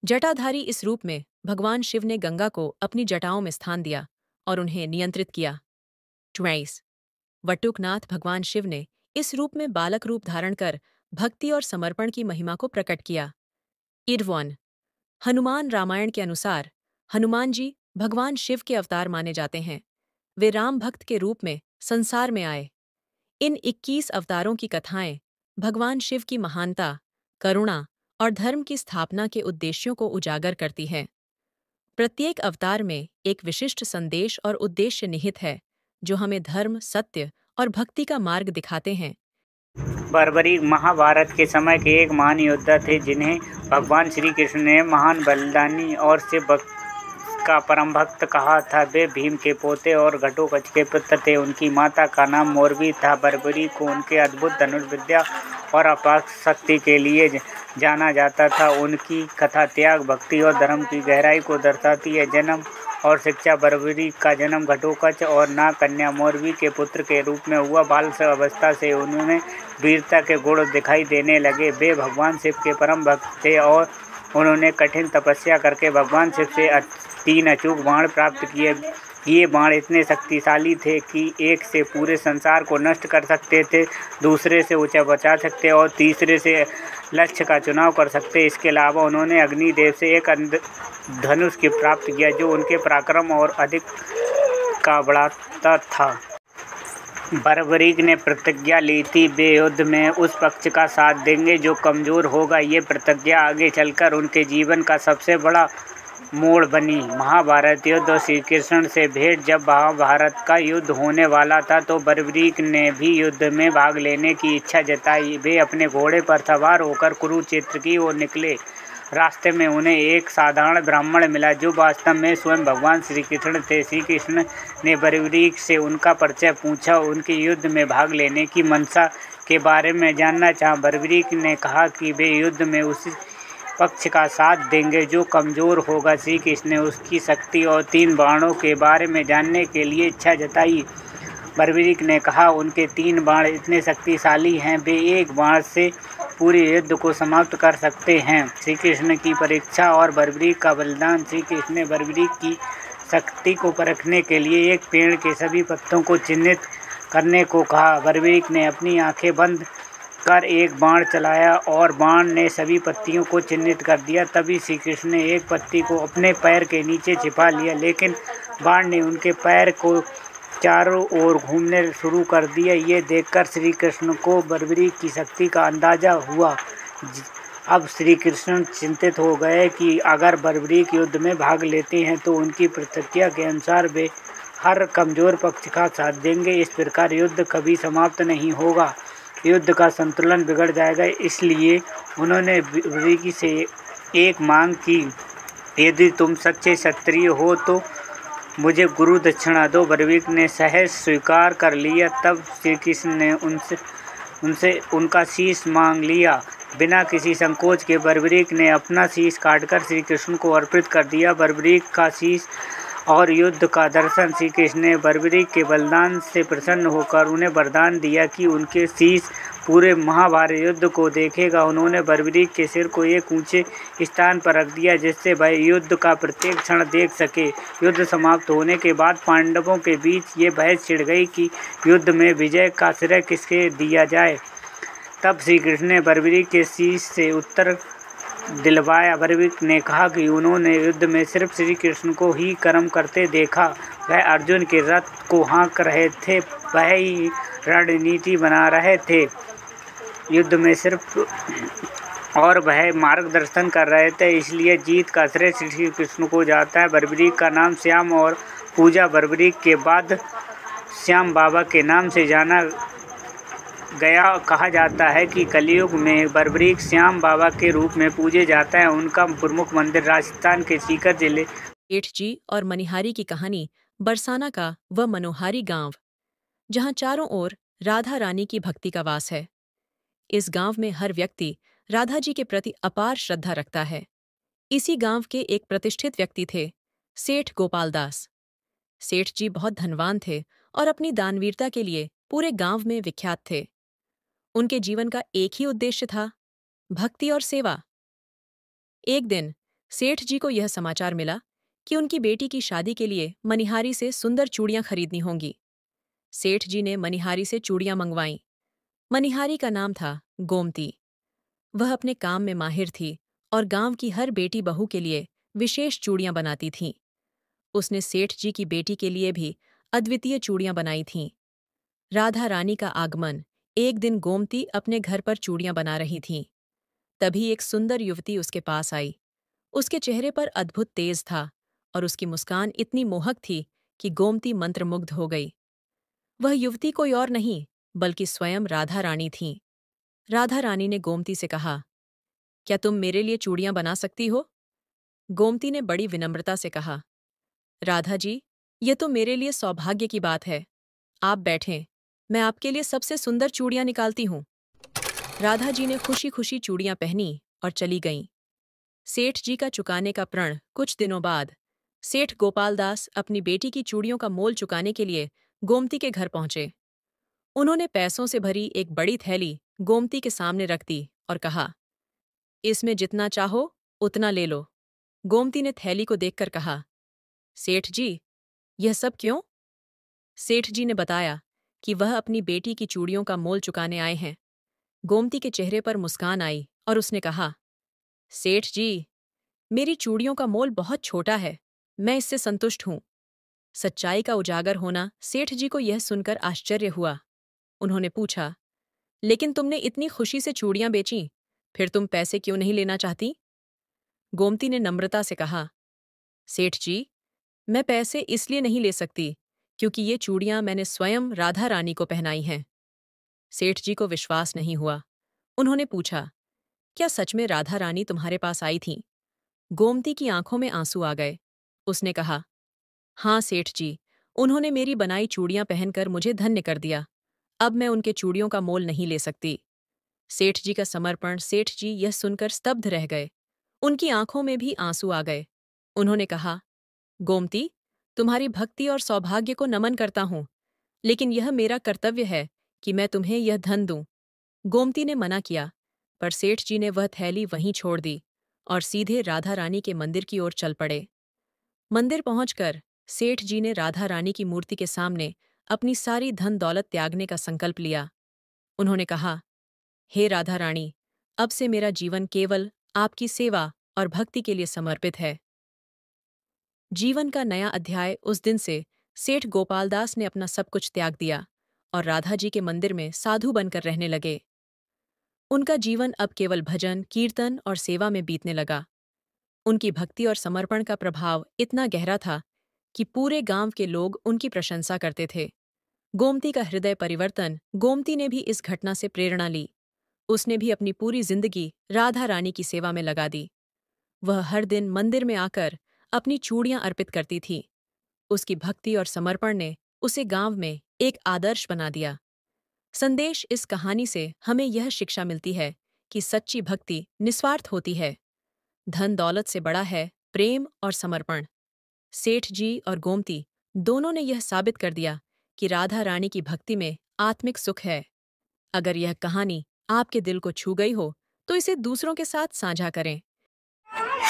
जटाधारी, इस रूप में भगवान शिव ने गंगा को अपनी जटाओं में स्थान दिया और उन्हें नियंत्रित किया। 20 वटुकनाथ, भगवान शिव ने इस रूप में बालक रूप धारण कर भक्ति और समर्पण की महिमा को प्रकट किया। 21 हनुमान, रामायण के अनुसार हनुमान जी भगवान शिव के अवतार माने जाते हैं। वे राम भक्त के रूप में संसार में आए। इन 21 अवतारों की कथाएं भगवान शिव की महानता, करुणा और धर्म की स्थापना के उद्देश्यों को उजागर करती हैं। प्रत्येक अवतार में एक विशिष्ट संदेश और उद्देश्य निहित है जो हमें धर्म, सत्य और भक्ति का मार्ग दिखाते हैं। बर्बरीक महाभारत के समय के एक महान योद्धा थे जिन्हें भगवान श्री कृष्ण ने महान बलिदानी और शिव का परम भक्त कहा था। वे भीम के पोते और घटोत्कच के पुत्र थे। उनकी माता का नाम मोरवी था। बर्बरीक को उनके अद्भुत धनुर्विद्या और अपार शक्ति के लिए जाना जाता था। उनकी कथा त्याग, भक्ति और धर्म की गहराई को दर्शाती है। जन्म और शिक्षा, बर्बरीक का जन्म घटोत्कच और नाग कन्या मोरवी के पुत्र के रूप में हुआ। बाल अवस्था से उन्होंने वीरता के गुण दिखाई देने लगे। वे भगवान शिव के परम भक्त थे और उन्होंने कठिन तपस्या करके भगवान शिव से 3 अचूक बाण प्राप्त किए। ये बाण इतने शक्तिशाली थे कि एक से पूरे संसार को नष्ट कर सकते थे, दूसरे से ऊंचा बचा सकते और तीसरे से लक्ष्य का चुनाव कर सकते। इसके अलावा उन्होंने अग्निदेव से एक धनुष की प्राप्त किया जो उनके पराक्रम और अधिक का बढ़ाता था। बर्बरीक ने प्रतिज्ञा ली थी वे युद्ध में उस पक्ष का साथ देंगे जो कमजोर होगा। ये प्रतिज्ञा आगे चलकर उनके जीवन का सबसे बड़ा मोड़ बनी। महाभारत युद्ध और श्री कृष्ण से भेंट, जब महाभारत का युद्ध होने वाला था तो बर्बरीक ने भी युद्ध में भाग लेने की इच्छा जताई। वे अपने घोड़े पर सवार होकर कुरुक्षेत्र की ओर निकले। रास्ते में उन्हें एक साधारण ब्राह्मण मिला जो वास्तव में स्वयं भगवान श्री कृष्ण थे। श्री कृष्ण ने बर्बरीक से उनका परिचय पूछा, उनके युद्ध में भाग लेने की मंशा के बारे में जानना चाहा। बर्बरीक ने कहा कि वे युद्ध में उसी पक्ष का साथ देंगे जो कमजोर होगा। श्री कृष्ण ने उसकी शक्ति और 3 बाणों के बारे में जानने के लिए इच्छा जताई। बर्बरीक ने कहा उनके 3 बाण इतने शक्तिशाली हैं वे एक बाण से पूरे युद्ध को समाप्त कर सकते हैं। श्री कृष्ण की परीक्षा और बर्बरीक का बलिदान। श्री कृष्ण ने बर्बरीक की शक्ति को परखने के लिए एक पेड़ के सभी पत्तों को चिन्हित करने को कहा। बर्बरीक ने अपनी आंखें बंद कर एक बाण चलाया और बाण ने सभी पत्तियों को चिन्हित कर दिया। तभी श्री कृष्ण ने एक पत्ती को अपने पैर के नीचे छिपा लिया, लेकिन बाण ने उनके पैर को चारों ओर घूमने शुरू कर दिया। ये देखकर श्री कृष्ण को बर्बरीक की शक्ति का अंदाजा हुआ। अब श्री कृष्ण चिंतित हो गए कि अगर बर्बरीक युद्ध में भाग लेते हैं तो उनकी प्रतिज्ञा के अनुसार वे हर कमजोर पक्ष का साथ देंगे। इस प्रकार युद्ध कभी समाप्त नहीं होगा, युद्ध का संतुलन बिगड़ जाएगा। इसलिए उन्होंने बर्बरीक से एक मांग की, यदि तुम सच्चे क्षत्रिय हो तो मुझे गुरु दक्षिणा दो। बर्बरीक ने सहज स्वीकार कर लिया। तब श्री कृष्ण ने उनसे उनका शीश मांग लिया। बिना किसी संकोच के बर्बरीक ने अपना शीश काटकर श्री कृष्ण को अर्पित कर दिया। बर्बरीक का शीश और युद्ध का दर्शन। श्री कृष्ण ने बर्बरीक के बलिदान से प्रसन्न होकर उन्हें वरदान दिया कि उनके शीश पूरे महाभारत युद्ध को देखेगा। उन्होंने बर्बरीक के सिर को एक ऊंचे स्थान पर रख दिया जिससे वह युद्ध का प्रत्येक क्षण देख सके। युद्ध समाप्त होने के बाद पांडवों के बीच ये बहस छिड़ गई कि युद्ध में विजय का श्रेय किसके दिया जाए। तब श्री कृष्ण ने बर्बरीक के शीश से उत्तर दिलवाया। बर्बरीक ने कहा कि उन्होंने युद्ध में सिर्फ श्री कृष्ण को ही कर्म करते देखा। वह अर्जुन के रथ को हाँक रहे थे, वह ही रणनीति बना रहे थे युद्ध में सिर्फ, और वह मार्गदर्शन कर रहे थे। इसलिए जीत का श्रेय श्री कृष्ण को जाता है। बर्बरीक का नाम श्याम और पूजा बर्बरीक के बाद श्याम बाबा के नाम से जाना गया। कहा जाता है कि कलयुग में बर्बरीक श्याम बाबा के रूप में पूजे जाता है। उनका प्रमुख मंदिर राजस्थान के सीकर जिले। सेठ जी और मनिहारी की कहानी बरसाना का वह मनोहारी गांव, जहां चारों ओर राधा रानी की भक्ति का वास है। इस गांव में हर व्यक्ति राधा जी के प्रति अपार श्रद्धा रखता है। इसी गांव के एक प्रतिष्ठित व्यक्ति थे सेठ गोपाल दास। सेठ जी बहुत धनवान थे और अपनी दानवीरता के लिए पूरे गांव में विख्यात थे। उनके जीवन का एक ही उद्देश्य था, भक्ति और सेवा। एक दिन सेठ जी को यह समाचार मिला कि उनकी बेटी की शादी के लिए मनिहारी से सुंदर चूड़ियां खरीदनी होंगी। सेठ जी ने मनिहारी से चूड़ियां मंगवाईं। मनिहारी का नाम था गोमती। वह अपने काम में माहिर थी और गांव की हर बेटी बहू के लिए विशेष चूड़ियां बनाती थीं। उसने सेठ जी की बेटी के लिए भी अद्वितीय चूड़ियां बनाई थीं। राधा रानी का आगमन। एक दिन गोमती अपने घर पर चूड़ियां बना रही थीं। तभी एक सुंदर युवती उसके पास आई। उसके चेहरे पर अद्भुत तेज था और उसकी मुस्कान इतनी मोहक थी कि गोमती मंत्रमुग्ध हो गई। वह युवती कोई और नहीं बल्कि स्वयं राधा रानी थीं। राधा रानी ने गोमती से कहा, क्या तुम मेरे लिए चूड़ियां बना सकती हो? गोमती ने बड़ी विनम्रता से कहा, राधा जी, यह तो मेरे लिए सौभाग्य की बात है। आप बैठें, मैं आपके लिए सबसे सुंदर चूड़ियां निकालती हूं। राधा जी ने खुशी खुशी चूड़ियां पहनी और चली गईं। सेठ जी का चुकाने का प्रण। कुछ दिनों बाद सेठ गोपाल दास अपनी बेटी की चूड़ियों का मोल चुकाने के लिए गोमती के घर पहुंचे। उन्होंने पैसों से भरी एक बड़ी थैली गोमती के सामने रख दी और कहा, इसमें जितना चाहो उतना ले लो। गोमती ने थैली को देखकर कहा, सेठ जी, यह सब क्यों? सेठ जी ने बताया कि वह अपनी बेटी की चूड़ियों का मोल चुकाने आए हैं। गोमती के चेहरे पर मुस्कान आई और उसने कहा, सेठ जी, मेरी चूड़ियों का मोल बहुत छोटा है, मैं इससे संतुष्ट हूं। सच्चाई का उजागर होना सेठ जी को यह सुनकर आश्चर्य हुआ। उन्होंने पूछा, लेकिन तुमने इतनी खुशी से चूड़ियां बेचीं, फिर तुम पैसे क्यों नहीं लेना चाहती? गोमती ने नम्रता से कहा, सेठ जी, मैं पैसे इसलिए नहीं ले सकती क्योंकि ये चूड़ियां मैंने स्वयं राधा रानी को पहनाई हैं। सेठ जी को विश्वास नहीं हुआ। उन्होंने पूछा, क्या सच में राधा रानी तुम्हारे पास आई थीं? गोमती की आंखों में आंसू आ गए। उसने कहा, हाँ सेठ जी, उन्होंने मेरी बनाई चूड़ियां पहनकर मुझे धन्य कर दिया। अब मैं उनके चूड़ियों का मोल नहीं ले सकती। सेठ जी का समर्पण। सेठ जी यह सुनकर स्तब्ध रह गए। उनकी आंखों में भी आंसू आ गए। उन्होंने कहा, गोमती, तुम्हारी भक्ति और सौभाग्य को नमन करता हूं, लेकिन यह मेरा कर्तव्य है कि मैं तुम्हें यह धन दूं। गोमती ने मना किया, पर सेठ जी ने वह थैली वहीं छोड़ दी और सीधे राधा रानी के मंदिर की ओर चल पड़े। मंदिर पहुंचकर सेठ जी ने राधा रानी की मूर्ति के सामने अपनी सारी धन दौलत त्यागने का संकल्प लिया। उन्होंने कहा, हे राधा रानी, अब से मेरा जीवन केवल आपकी सेवा और भक्ति के लिए समर्पित है। जीवन का नया अध्याय। उस दिन से सेठ गोपालदास ने अपना सब कुछ त्याग दिया और राधा जी के मंदिर में साधु बनकर रहने लगे। उनका जीवन अब केवल भजन, कीर्तन और सेवा में बीतने लगा। उनकी भक्ति और समर्पण का प्रभाव इतना गहरा था कि पूरे गांव के लोग उनकी प्रशंसा करते थे। गोमती का हृदय परिवर्तन। गोमती ने भी इस घटना से प्रेरणा ली। उसने भी अपनी पूरी जिंदगी राधा रानी की सेवा में लगा दी। वह हर दिन मंदिर में आकर अपनी चूड़ियां अर्पित करती थी। उसकी भक्ति और समर्पण ने उसे गांव में एक आदर्श बना दिया। संदेश। इस कहानी से हमें यह शिक्षा मिलती है कि सच्ची भक्ति निस्वार्थ होती है। धन दौलत से बड़ा है प्रेम और समर्पण। सेठ जी और गोमती दोनों ने यह साबित कर दिया कि राधा रानी की भक्ति में आत्मिक सुख है। अगर यह कहानी आपके दिल को छू गई हो तो इसे दूसरों के साथ साझा करें।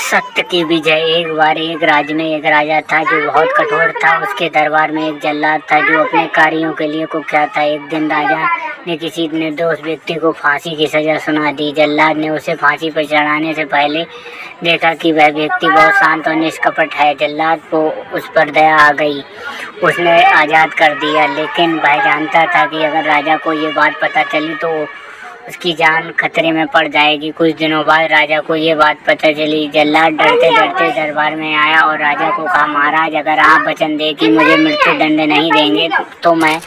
सत्य की विजय। एक बार एक राज्य में एक राजा था जो बहुत कठोर था। उसके दरबार में एक जल्लाद था जो अपने कार्यों के लिए कुख्यात था। एक दिन राजा ने किसी निर्दोष व्यक्ति को फांसी की सजा सुना दी। जल्लाद ने उसे फांसी पर चढ़ाने से पहले देखा कि वह व्यक्ति बहुत शांत और निष्कपट है। जल्लाद को उस पर दया आ गई। उसने आज़ाद कर दिया, लेकिन वह जानता था कि अगर राजा को ये बात पता चली तो उसकी जान खतरे में पड़ जाएगी। कुछ दिनों बाद राजा को ये बात पता चली। जल्लाद डरते डरते दरबार में आया और राजा को कहा, महाराज, अगर आप वचन दे कि मुझे मृत्यु दंड नहीं देंगे तो मैं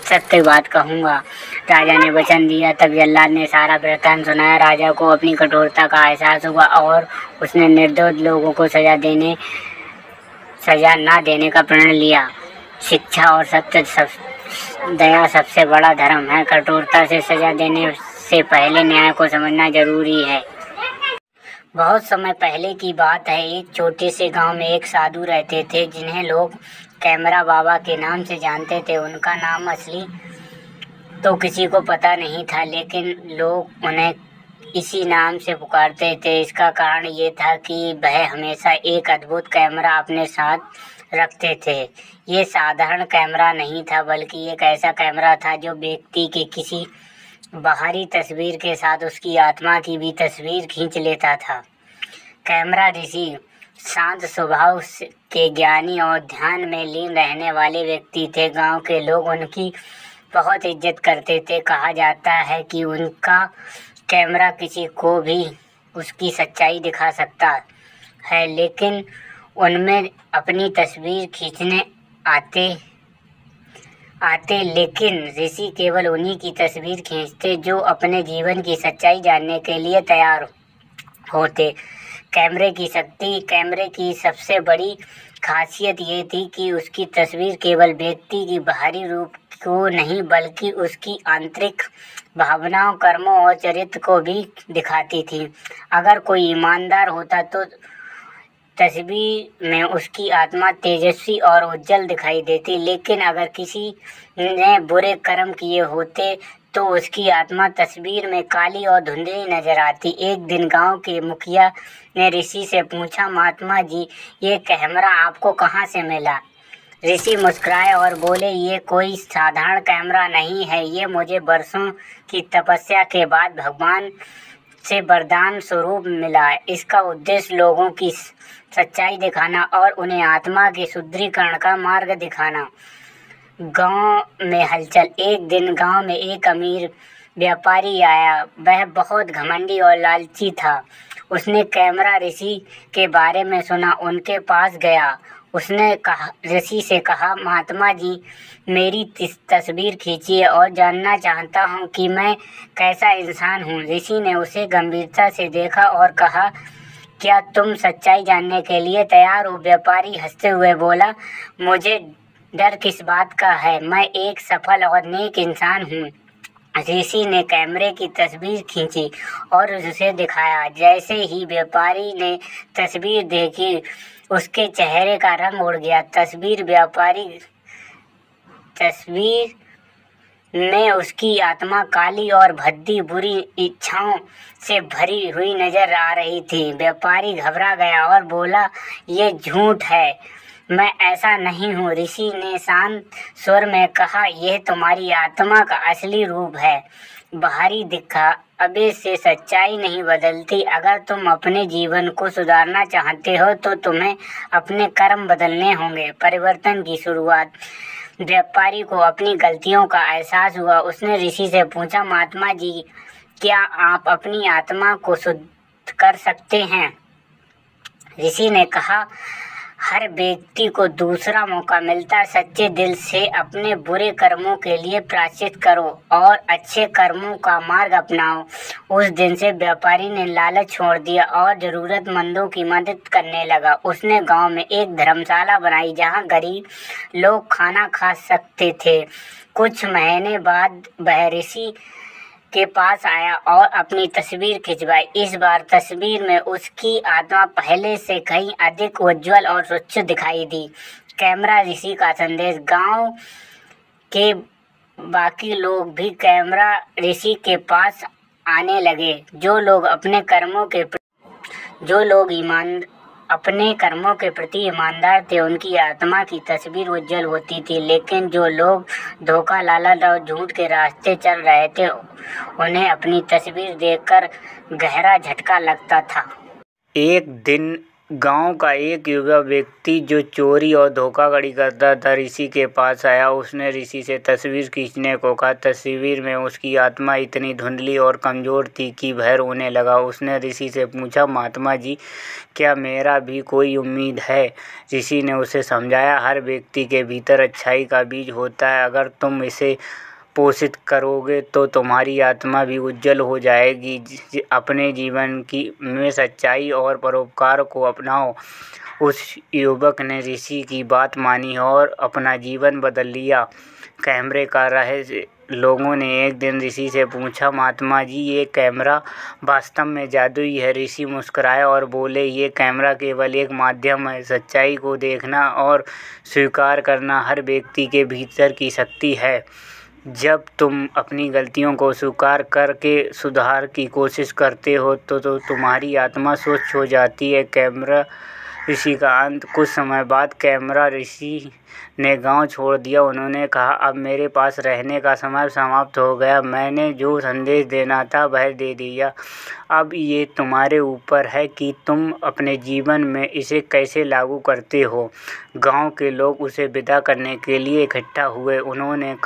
सत्य बात कहूँगा। राजा ने वचन दिया। तब जल्लाद ने सारा वृत्तांत सुनाया। राजा को अपनी कठोरता का एहसास हुआ और उसने निर्दोष लोगों को सजा न देने का प्रण लिया। शिक्षा और सत्य दया सबसे बड़ा धर्म है। कठोरता से सजा देने से पहले न्याय को समझना जरूरी है। बहुत समय पहले की बात है। एक छोटे से गांव में एक साधु रहते थे जिन्हें लोग कैमरा बाबा के नाम से जानते थे। उनका नाम असली तो किसी को पता नहीं था, लेकिन लोग उन्हें इसी नाम से पुकारते थे। इसका कारण ये था कि वह हमेशा एक अद्भुत कैमरा अपने साथ रखते थे। ये साधारण कैमरा नहीं था, बल्कि एक ऐसा कैमरा था जो व्यक्ति के किसी बाहरी तस्वीर के साथ उसकी आत्मा की भी तस्वीर खींच लेता था। कैमरा ऋषि शांत स्वभाव के ज्ञानी और ध्यान में लीन रहने वाले व्यक्ति थे। गांव के लोग उनकी बहुत इज्जत करते थे। कहा जाता है कि उनका कैमरा किसी को भी उसकी सच्चाई दिखा सकता है, लेकिन उनमें अपनी तस्वीर खींचने आते लेकिन ऋषि केवल उन्हीं की तस्वीर खींचते जो अपने जीवन की सच्चाई जानने के लिए तैयार होते। कैमरे की सबसे बड़ी खासियत ये थी कि उसकी तस्वीर केवल व्यक्ति की बाहरी रूप को नहीं, बल्कि उसकी आंतरिक भावनाओं, कर्मों और चरित्र को भी दिखाती थी। अगर कोई ईमानदार होता तो तस्वीर में उसकी आत्मा तेजस्वी और उज्जवल दिखाई देती, लेकिन अगर किसी ने बुरे कर्म किए होते तो उसकी आत्मा तस्वीर में काली और धुंधली नजर आती। एक दिन गांव के मुखिया ने ऋषि से पूछा, महात्मा जी, ये कैमरा आपको कहाँ से मिला? ऋषि मुस्कुराए और बोले, ये कोई साधारण कैमरा नहीं है। ये मुझे वर्षों की तपस्या के बाद भगवान से वरदान स्वरूप मिला। इसका उद्देश्य लोगों की सच्चाई दिखाना और उन्हें आत्मा के शुद्धिकरण का मार्ग दिखाना। गांव में हलचल। एक दिन गांव में एक अमीर व्यापारी आया। वह बहुत घमंडी और लालची था। उसने कैमरा ऋषि के बारे में सुना, उनके पास गया। उसने ऋषि से कहा, महात्मा जी, मेरी तस्वीर खींचिए और जानना चाहता हूँ कि मैं कैसा इंसान हूँ। ऋषि ने उसे गंभीरता से देखा और कहा, क्या तुम सच्चाई जानने के लिए तैयार हो? व्यापारी हंसते हुए बोला, मुझे डर किस बात का है, मैं एक सफल और नेक इंसान हूँ। ऋषि ने कैमरे की तस्वीर खींची और उसे दिखाया। जैसे ही व्यापारी ने तस्वीर देखी, उसके चेहरे का रंग उड़ गया। तस्वीर में उसकी आत्मा काली और भद्दी बुरी इच्छाओं से भरी हुई नजर आ रही थी। व्यापारी घबरा गया और बोला, ये झूठ है, मैं ऐसा नहीं हूँ। ऋषि ने शांत स्वर में कहा, यह तुम्हारी आत्मा का असली रूप है। बाहरी दिखावे से सच्चाई नहीं बदलती। अगर तुम अपने जीवन को सुधारना चाहते हो तो तुम्हें अपने कर्म बदलने होंगे। परिवर्तन की शुरुआत। व्यापारी को अपनी गलतियों का एहसास हुआ। उसने ऋषि से पूछा, महात्मा जी, क्या आप अपनी आत्मा को शुद्ध कर सकते हैं? ऋषि ने कहा, हर व्यक्ति को दूसरा मौका मिलता। सच्चे दिल से अपने बुरे कर्मों के लिए प्रायश्चित करो और अच्छे कर्मों का मार्ग अपनाओ। उस दिन से व्यापारी ने लालच छोड़ दिया और जरूरतमंदों की मदद करने लगा। उसने गांव में एक धर्मशाला बनाई जहां गरीब लोग खाना खा सकते थे। कुछ महीने बाद वह ऋषि के पास आया और अपनी तस्वीर खिंचवाई। इस बार तस्वीर में उसकी आत्मा पहले से कहीं अधिक उज्जवल और स्वच्छ दिखाई दी। कैमरा ऋषि का संदेश। गांव के बाकी लोग भी कैमरा ऋषि के पास आने लगे। जो लोग अपने कर्मों के प्रति ईमानदार थे, उनकी आत्मा की तस्वीर उज्जवल होती थी। लेकिन जो लोग धोखा, लालच और झूठ के रास्ते चल रहे थे, उन्हें अपनी तस्वीर देखकर गहरा झटका लगता था। एक दिन गांव का एक युवा व्यक्ति जो चोरी और धोखाधड़ी करता था ऋषि के पास आया। उसने ऋषि से तस्वीर खींचने को कहा। तस्वीर में उसकी आत्मा इतनी धुंधली और कमज़ोर थी कि भय होने लगा। उसने ऋषि से पूछा, महात्मा जी, क्या मेरा भी कोई उम्मीद है? ऋषि ने उसे समझाया, हर व्यक्ति के भीतर अच्छाई का बीज होता है। अगर तुम इसे पोषित करोगे तो तुम्हारी आत्मा भी उज्जवल हो जाएगी। अपने जीवन में सच्चाई और परोपकार को अपनाओ। उस युवक ने ऋषि की बात मानी और अपना जीवन बदल लिया। कैमरे का रहस्य। लोगों ने एक दिन ऋषि से पूछा, महात्मा जी, ये कैमरा वास्तव में जादुई है? ऋषि मुस्कुराए और बोले, ये कैमरा केवल एक माध्यम है। सच्चाई को देखना और स्वीकार करना हर व्यक्ति के भीतर की शक्ति है। जब तुम अपनी गलतियों को स्वीकार करके सुधार की कोशिश करते हो तो तुम्हारी आत्मा स्वच्छ हो जाती है। कैमरा ऋषि का अंत। कुछ समय बाद कैमरा ऋषि ने गांव छोड़ दिया। उन्होंने कहा, अब मेरे पास रहने का समय समाप्त हो गया। मैंने जो संदेश देना था वह दे दिया। अब ये तुम्हारे ऊपर है कि तुम अपने जीवन में इसे कैसे लागू करते हो। गांव के लोग उसे विदा करने के लिए इकट्ठा हुए। उन्होंने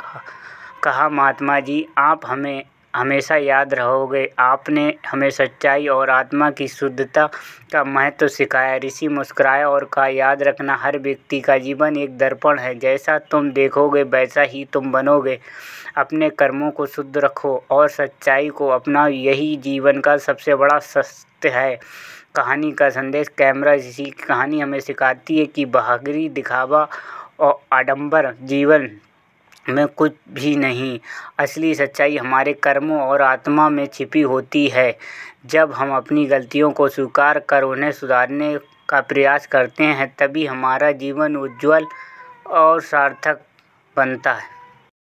कहा, महात्मा जी, आप हमें हमेशा याद रहोगे। आपने हमें सच्चाई और आत्मा की शुद्धता का महत्व सिखाया। ऋषि मुस्कुराया और कहा, याद रखना, हर व्यक्ति का जीवन एक दर्पण है। जैसा तुम देखोगे वैसा ही तुम बनोगे। अपने कर्मों को शुद्ध रखो और सच्चाई को अपनाओ। यही जीवन का सबसे बड़ा सत्य है। कहानी का संदेश। कैमरा ऋषि की कहानी हमें सिखाती है कि बहादुरी, दिखावा और आडंबर जीवन में कुछ भी नहीं। असली सच्चाई हमारे कर्मों और आत्मा में छिपी होती है। जब हम अपनी गलतियों को स्वीकार कर उन्हें सुधारने का प्रयास करते हैं तभी हमारा जीवन उज्जवल और सार्थक बनता है।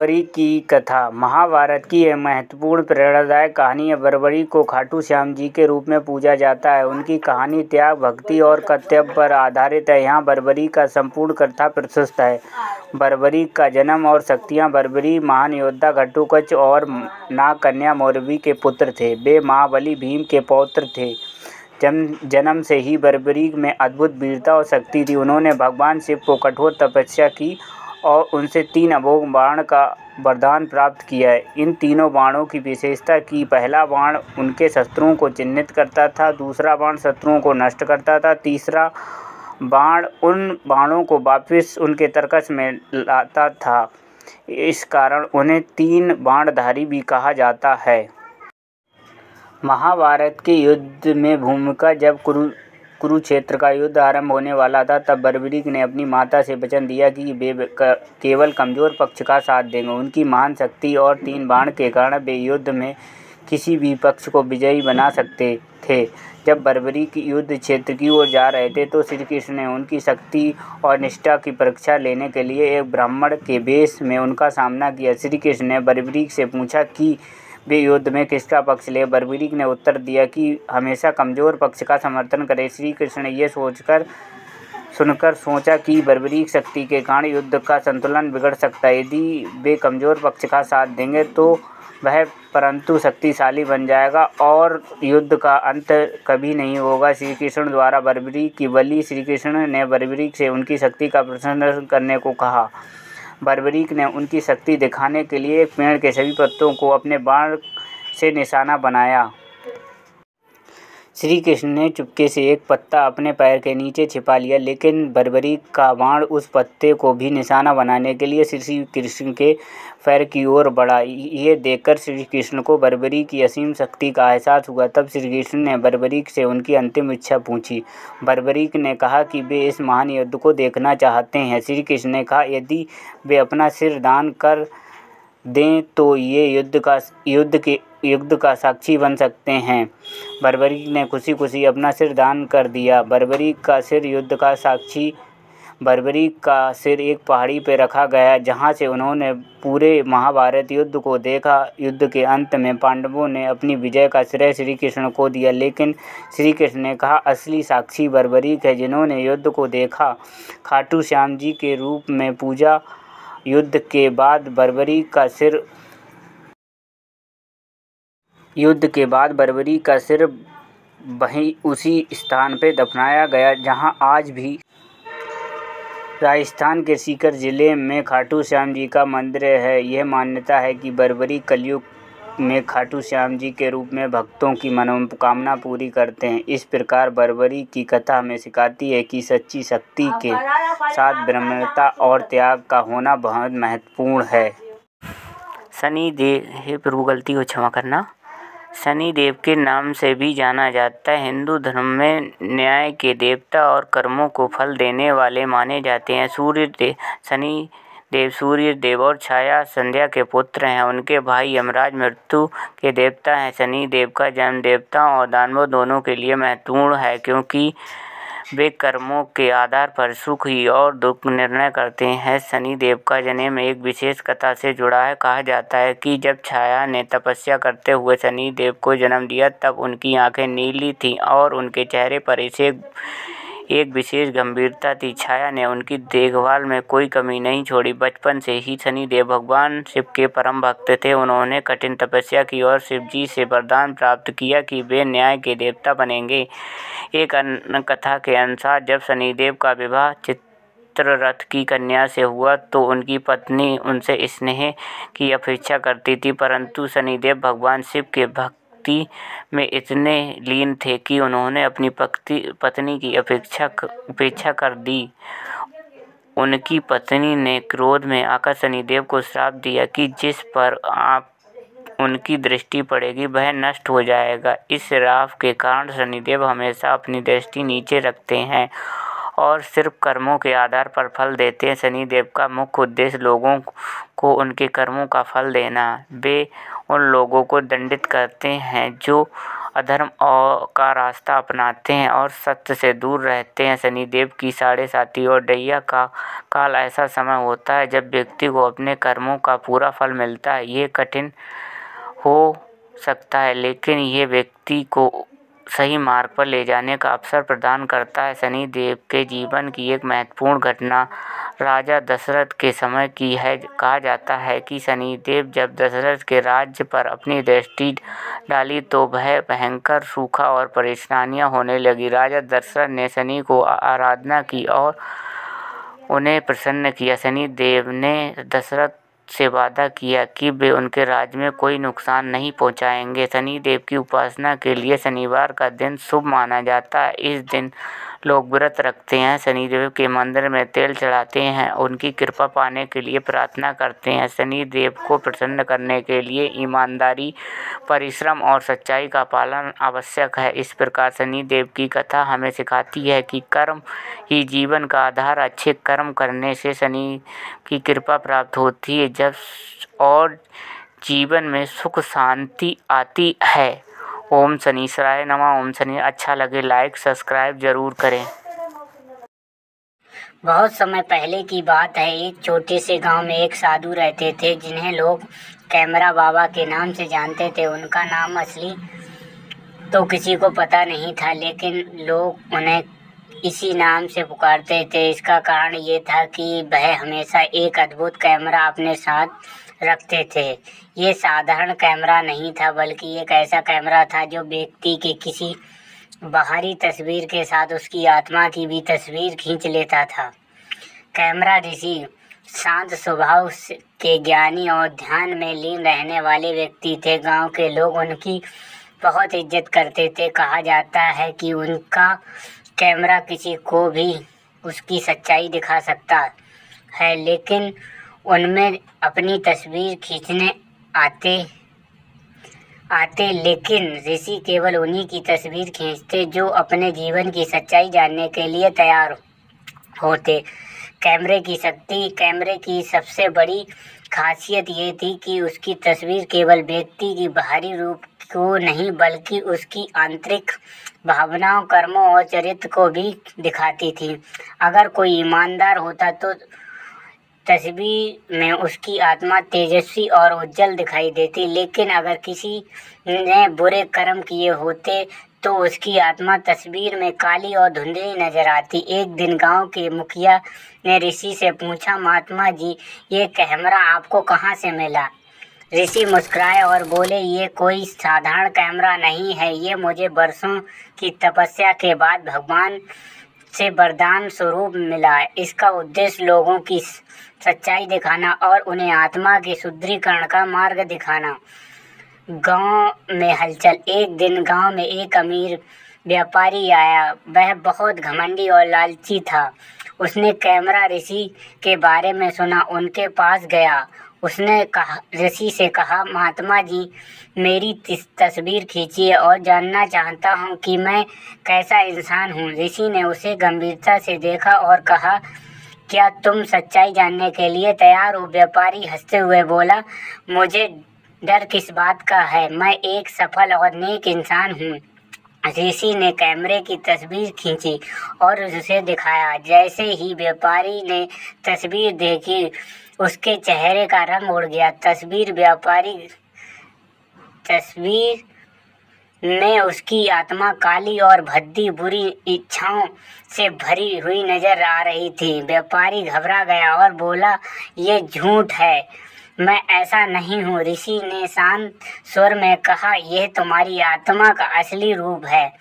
बर्बरी की कथा। महाभारत की यह महत्वपूर्ण प्रेरणादायक कहानी है। बर्बरी को खाटू श्याम जी के रूप में पूजा जाता है। उनकी कहानी त्याग, भक्ति और कर्तव्य पर आधारित है। यहाँ बर्बरी का संपूर्ण कथा प्रस्तुत है। बर्बरी का जन्म और शक्तियाँ। बर्बरी महान योद्धा घटोत्कच और नागकन्या मौरवी के पुत्र थे। वे महाबली भीम के पौत्र थे। जन्म से ही बर्बरी में अद्भुत वीरता और शक्ति थी। उन्होंने भगवान शिव को कठोर तपस्या की और उनसे 3 अमोघ बाण का वरदान प्राप्त किया। इन तीनों बाणों की विशेषता कि पहला बाण उनके शत्रुओं को चिन्हित करता था, दूसरा बाण शत्रुओं को नष्ट करता था, तीसरा बाण उन बाणों को वापस उनके तरकश में लाता था। इस कारण उन्हें 3 बाणधारी भी कहा जाता है। महाभारत के युद्ध में भूमिका। जब कुरुक्षेत्र का युद्ध आरंभ होने वाला था तब बर्बरी ने अपनी माता से वचन दिया कि वे केवल कमज़ोर पक्ष का साथ देंगे। उनकी महान शक्ति और 3 बाण के कारण वे युद्ध में किसी भी पक्ष को विजयी बना सकते थे। जब बर्बरी की युद्ध क्षेत्र की ओर जा रहे थे तो श्री कृष्ण ने उनकी शक्ति और निष्ठा की परीक्षा लेने के लिए एक ब्राह्मण के वेश में उनका सामना किया। श्री कृष्ण ने बर्बरी से पूछा कि वे युद्ध में किसका पक्ष ले। बर्बरी ने उत्तर दिया कि हमेशा कमज़ोर पक्ष का समर्थन करे। श्री कृष्ण ने यह सुनकर सोचा कि बर्बरी शक्ति के कारण युद्ध का संतुलन बिगड़ सकता है। यदि वे कमज़ोर पक्ष का साथ देंगे तो वह परंतु शक्तिशाली बन जाएगा और युद्ध का अंत कभी नहीं होगा। श्री कृष्ण द्वारा बर्बरी की बलि। श्री कृष्ण ने बर्बरी से उनकी शक्ति का प्रदर्शन करने को कहा। बर्बरी ने उनकी शक्ति दिखाने के लिए एक पेड़ के सभी पत्तों को अपने बाण से निशाना बनाया। श्री कृष्ण ने चुपके से एक पत्ता अपने पैर के नीचे छिपा लिया, लेकिन बर्बरी का बाण उस पत्ते को भी निशाना बनाने के लिए श्री कृष्ण के पैर की ओर बढ़ा। ये देखकर श्री कृष्ण को बर्बरी की असीम शक्ति का एहसास हुआ। तब श्री कृष्ण ने बर्बरी से उनकी अंतिम इच्छा पूछी। बर्बरी ने कहा कि वे इस महान युद्ध को देखना चाहते हैं। श्री कृष्ण ने कहा, यदि वे अपना सिर दान कर दें तो ये युद्ध का साक्षी बन सकते हैं। बर्बरी ने खुशी खुशी अपना सिर दान कर दिया। बर्बरी का सिर युद्ध का साक्षी। बर्बरी का सिर एक पहाड़ी पर रखा गया जहां से उन्होंने पूरे महाभारत युद्ध को देखा। युद्ध के अंत में पांडवों ने अपनी विजय का श्रेय श्री कृष्ण को दिया, लेकिन श्री कृष्ण ने कहा, असली साक्षी बर्बरी है जिन्होंने युद्ध को देखा, खाटू श्याम जी के रूप में पूजा। युद्ध के बाद बर्बरी का सिर वहीं उसी स्थान पर दफनाया गया जहां आज भी राजस्थान के सीकर जिले में खाटू श्याम जी का मंदिर है। यह मान्यता है कि बर्बरी कलयुग में खाटू श्याम जी के रूप में भक्तों की मनोकामना पूरी करते हैं। इस प्रकार बर्बरी की कथा हमें सिखाती है कि सच्ची शक्ति के साथ विनम्रता और त्याग का होना बहुत महत्वपूर्ण है। शनिदेव, हे प्रभु गलती को क्षमा करना, शनिदेव के नाम से भी जाना जाता है। हिंदू धर्म में न्याय के देवता और कर्मों को फल देने वाले माने जाते हैं। शनि देव सूर्य देव और छाया संध्या के पुत्र हैं। उनके भाई यमराज मृत्यु के देवता हैं। शनि देव का जन्म देवताओं और दानवों दोनों के लिए महत्वपूर्ण है, क्योंकि वे कर्मों के आधार पर सुख ही और दुख निर्णय करते हैं। शनि देव का जन्म एक विशेष कथा से जुड़ा है। कहा जाता है कि जब छाया ने तपस्या करते हुए शनि देव को जन्म दिया, तब उनकी आंखें नीली थीं और उनके चेहरे पर एक विशेष गंभीरता थी। छाया ने उनकी देखभाल में कोई कमी नहीं छोड़ी। बचपन से ही शनिदेव भगवान शिव के परम भक्त थे। उन्होंने कठिन तपस्या की और शिव जी से वरदान प्राप्त किया कि वे न्याय के देवता बनेंगे। एक अन्य कथा के अनुसार जब शनिदेव का विवाह चित्ररथ की कन्या से हुआ तो उनकी पत्नी उनसे स्नेह की अपेक्षा करती थी, परंतु शनिदेव भगवान शिव के भक्ति में इतने लीन थे कि उन्होंने अपनी पत्नी की उपेक्षा कर दी। उनकी पत्नी ने क्रोध में आकर शनिदेव को श्राप दिया कि जिस पर आप उनकी दृष्टि पड़ेगी वह नष्ट हो जाएगा। इस श्राप के कारण शनिदेव हमेशा अपनी दृष्टि नीचे रखते हैं और सिर्फ कर्मों के आधार पर फल देते हैं। शनिदेव का मुख्य उद्देश्य लोगों को उनके कर्मों का फल देना। वे उन लोगों को दंडित करते हैं जो अधर्म का रास्ता अपनाते हैं और सत्य से दूर रहते हैं। शनिदेव की साढ़े साती और डैया का काल ऐसा समय होता है जब व्यक्ति को अपने कर्मों का पूरा फल मिलता है। ये कठिन हो सकता है, लेकिन ये व्यक्ति को सही मार्ग पर ले जाने का अवसर प्रदान करता है। शनिदेव के जीवन की एक महत्वपूर्ण घटना राजा दशरथ के समय की है। कहा जाता है कि शनिदेव जब दशरथ के राज्य पर अपनी दृष्टि डाली तो वह भयंकर सूखा और परेशानियां होने लगी। राजा दशरथ ने शनि को आराधना की और उन्हें प्रसन्न किया। शनिदेव ने दशरथ से वादा किया कि वे उनके राज्य में कोई नुकसान नहीं पहुंचाएंगे। शनिदेव की उपासना के लिए शनिवार का दिन शुभ माना जाता है। इस दिन लोग व्रत रखते हैं, शनिदेव के मंदिर में तेल चढ़ाते हैं, उनकी कृपा पाने के लिए प्रार्थना करते हैं। शनिदेव को प्रसन्न करने के लिए ईमानदारी, परिश्रम और सच्चाई का पालन आवश्यक है। इस प्रकार शनिदेव की कथा हमें सिखाती है कि कर्म ही जीवन का आधार। अच्छे कर्म करने से शनि की कृपा प्राप्त होती है और जीवन में सुख शांति आती है। ओम शनिश्चराय नमः। ओम शनि। अच्छा लगे लाइक सब्सक्राइब जरूर करें। बहुत समय पहले की बात है। एक छोटे से गांव में एक साधु रहते थे जिन्हें लोग कैमरा बाबा के नाम से जानते थे। उनका नाम असली तो किसी को पता नहीं था, लेकिन लोग उन्हें इसी नाम से पुकारते थे। इसका कारण ये था कि वह हमेशा एक अद्भुत कैमरा अपने साथ रखते थे। ये साधारण कैमरा नहीं था, बल्कि एक ऐसा कैमरा था जो व्यक्ति के किसी बाहरी तस्वीर के साथ उसकी आत्मा की भी तस्वीर खींच लेता था। कैमरा ऋषि शांत स्वभाव के ज्ञानी और ध्यान में लीन रहने वाले व्यक्ति थे। गांव के लोग उनकी बहुत इज्जत करते थे। कहा जाता है कि उनका कैमरा किसी को भी उसकी सच्चाई दिखा सकता है, लेकिन उनमें अपनी तस्वीर खींचने आते लेकिन ऋषि केवल उन्हीं की तस्वीर खींचते जो अपने जीवन की सच्चाई जानने के लिए तैयार होते। कैमरे की सबसे बड़ी खासियत ये थी कि उसकी तस्वीर केवल व्यक्ति की बाहरी रूप को नहीं, बल्कि उसकी आंतरिक भावनाओं, कर्मों और चरित्र को भी दिखाती थी। अगर कोई ईमानदार होता तो तस्वीर में उसकी आत्मा तेजस्वी और उज्जवल दिखाई देती, लेकिन अगर किसी ने बुरे कर्म किए होते तो उसकी आत्मा तस्वीर में काली और धुंधली नजर आती। एक दिन गांव के मुखिया ने ऋषि से पूछा, महात्मा जी, ये कैमरा आपको कहाँ से मिला? ऋषि मुस्कुराए और बोले, ये कोई साधारण कैमरा नहीं है, ये मुझे वर्षों की तपस्या के बाद भगवान से वरदान स्वरूप मिला है। इसका उद्देश्य लोगों की सच्चाई दिखाना और उन्हें आत्मा के शुद्धिकरण का मार्ग दिखाना। गांव में हलचल। एक दिन गांव में एक अमीर व्यापारी आया। वह बहुत घमंडी और लालची था। उसने कैमरा ऋषि के बारे में सुना, उनके पास गया। उसने ऋषि से कहा, महात्मा जी, मेरी तस्वीर खींचिए और जानना चाहता हूँ कि मैं कैसा इंसान हूँ। ऋषि ने उसे गंभीरता से देखा और कहा, क्या तुम सच्चाई जानने के लिए तैयार हो? व्यापारी हंसते हुए बोला, मुझे डर किस बात का है, मैं एक सफल और नेक इंसान हूँ। ऋषि ने कैमरे की तस्वीर खींची और उसे दिखाया। जैसे ही व्यापारी ने तस्वीर देखी, उसके चेहरे का रंग उड़ गया। तस्वीर में उसकी आत्मा काली और भद्दी बुरी इच्छाओं से भरी हुई नजर आ रही थी। व्यापारी घबरा गया और बोला, ये झूठ है, मैं ऐसा नहीं हूँ। ऋषि ने शांत स्वर में कहा, यह तुम्हारी आत्मा का असली रूप है।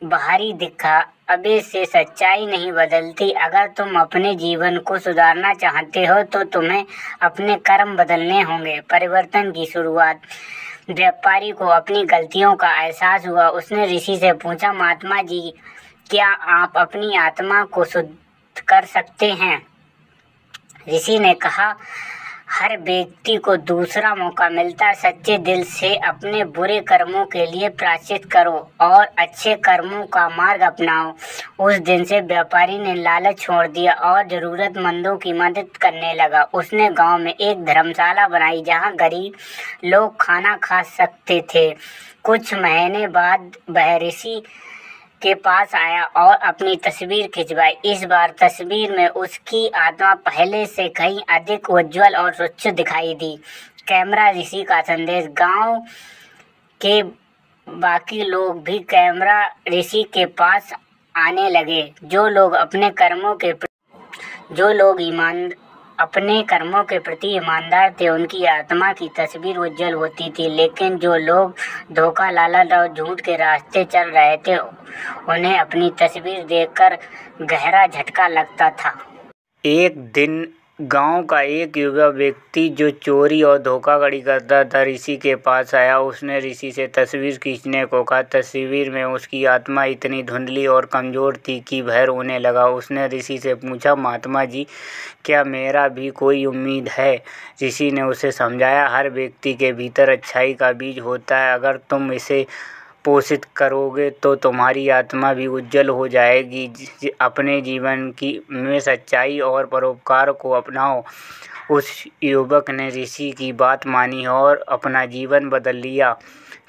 बाहरी दिखावे से सच्चाई नहीं बदलती। अगर तुम अपने जीवन को सुधारना चाहते हो तो तुम्हें अपने कर्म बदलने होंगे। परिवर्तन की शुरुआत। व्यापारी को अपनी गलतियों का एहसास हुआ। उसने ऋषि से पूछा, महात्मा जी, क्या आप अपनी आत्मा को शुद्ध कर सकते हैं? ऋषि ने कहा, हर व्यक्ति को दूसरा मौका मिलता है। सच्चे दिल से अपने बुरे कर्मों के लिए प्रायश्चित करो और अच्छे कर्मों का मार्ग अपनाओ। उस दिन से व्यापारी ने लालच छोड़ दिया और जरूरतमंदों की मदद करने लगा। उसने गांव में एक धर्मशाला बनाई जहां गरीब लोग खाना खा सकते थे। कुछ महीने बाद वह ऋषि के पास आया और अपनी तस्वीर खिंचवाई। इस बार तस्वीर में उसकी आत्मा पहले से कहीं अधिक उज्जवल और स्वच्छ दिखाई दी। कैमरा ऋषि का संदेश। गांव के बाकी लोग भी कैमरा ऋषि के पास आने लगे। जो लोग अपने कर्मों के प्रति ईमानदार थे, उनकी आत्मा की तस्वीर उज्जवल होती थी। लेकिन जो लोग धोखा, लालच और झूठ के रास्ते चल रहे थे, उन्हें अपनी तस्वीर देखकर गहरा झटका लगता था। एक दिन गांव का एक युवा व्यक्ति जो चोरी और धोखाधड़ी करता था ऋषि के पास आया। उसने ऋषि से तस्वीर खींचने को कहा। तस्वीर में उसकी आत्मा इतनी धुंधली और कमज़ोर थी कि भय रोने लगा। उसने ऋषि से पूछा, महात्मा जी, क्या मेरा भी कोई उम्मीद है? ऋषि ने उसे समझाया, हर व्यक्ति के भीतर अच्छाई का बीज होता है। अगर तुम इसे पोषित करोगे तो तुम्हारी आत्मा भी उज्जवल हो जाएगी। अपने जीवन में सच्चाई और परोपकार को अपनाओ। उस युवक ने ऋषि की बात मानी और अपना जीवन बदल लिया।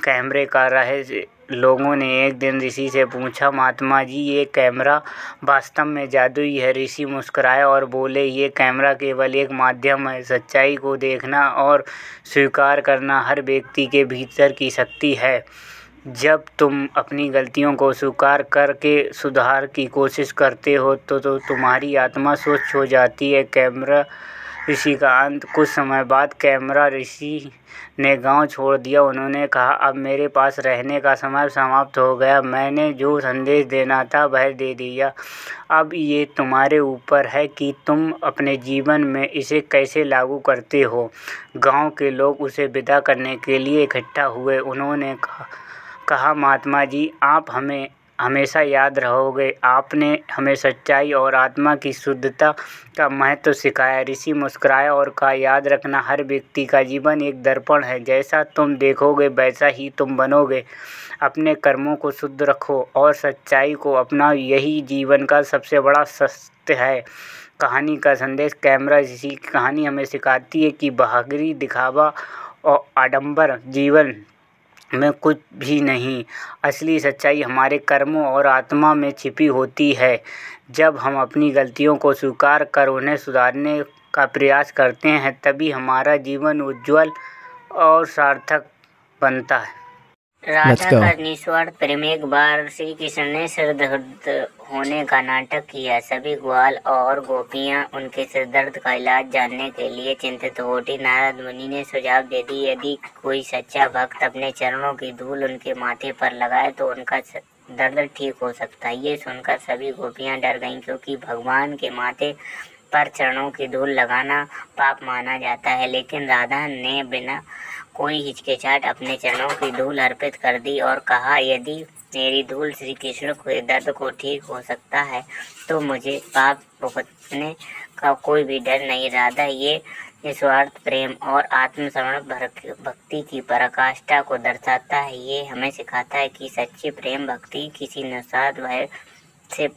कैमरे का रहस्य। लोगों ने एक दिन ऋषि से पूछा, महात्मा जी, ये कैमरा वास्तव में जादुई है? ऋषि मुस्कुराए और बोले, ये कैमरा केवल एक माध्यम है। सच्चाई को देखना और स्वीकार करना हर व्यक्ति के भीतर की शक्ति है। जब तुम अपनी गलतियों को स्वीकार करके सुधार की कोशिश करते हो तो तुम्हारी आत्मा स्वच्छ हो जाती है। कैमरा ऋषि का अंत। कुछ समय बाद कैमरा ऋषि ने गांव छोड़ दिया। उन्होंने कहा, अब मेरे पास रहने का समय समाप्त हो गया। मैंने जो संदेश देना था वह दे दिया। अब ये तुम्हारे ऊपर है कि तुम अपने जीवन में इसे कैसे लागू करते हो। गांव के लोग उसे विदा करने के लिए इकट्ठा हुए। उन्होंने कहा, महात्मा जी, आप हमें हमेशा याद रहोगे। आपने हमें सच्चाई और आत्मा की शुद्धता का महत्व सिखाया। ऋषि मुस्कुराया और कहा, याद रखना, हर व्यक्ति का जीवन एक दर्पण है। जैसा तुम देखोगे वैसा ही तुम बनोगे। अपने कर्मों को शुद्ध रखो और सच्चाई को अपनाओ। यही जीवन का सबसे बड़ा सत्य है। कहानी का संदेश। कैमरा ऋषि की कहानी हमें सिखाती है कि बहादुरी, दिखावा और आडंबर जीवन में कुछ भी नहीं। असली सच्चाई हमारे कर्मों और आत्मा में छिपी होती है। जब हम अपनी गलतियों को स्वीकार कर उन्हें सुधारने का प्रयास करते हैं, तभी हमारा जीवन उज्जवल और सार्थक बनता है। राधा का निस्वार्थ प्रेम। एक बार श्री कृष्ण ने सिरदर्द होने का नाटक किया। सभी ग्वाल और गोपियां उनके सिरदर्द का इलाज जानने के लिए चिंतित हो उठी। नारद मुनि ने सुझाव दे दी, यदि कोई सच्चा भक्त अपने चरणों की धूल उनके माथे पर लगाए तो उनका दर्द ठीक हो सकता है। ये सुनकर सभी गोपियां डर गईं, क्योंकि भगवान के माथे पर चरणों की धूल लगाना पाप माना जाता है। लेकिन राधा ने बिना कोई हिचकिचाहट अपने चरणों की धूल अर्पित कर दी और कहा, यदि मेरी धूल श्री कृष्ण के दर्द को ठीक हो सकता है तो मुझे पाप भुगतने का कोई भी डर नहीं। राधा ये निस्वार्थ प्रेम और आत्मसमर्पण भक्ति की पराकाष्ठा को दर्शाता है। ये हमें सिखाता है कि सच्ची प्रेम भक्ति किसी निस्वार्थ भय से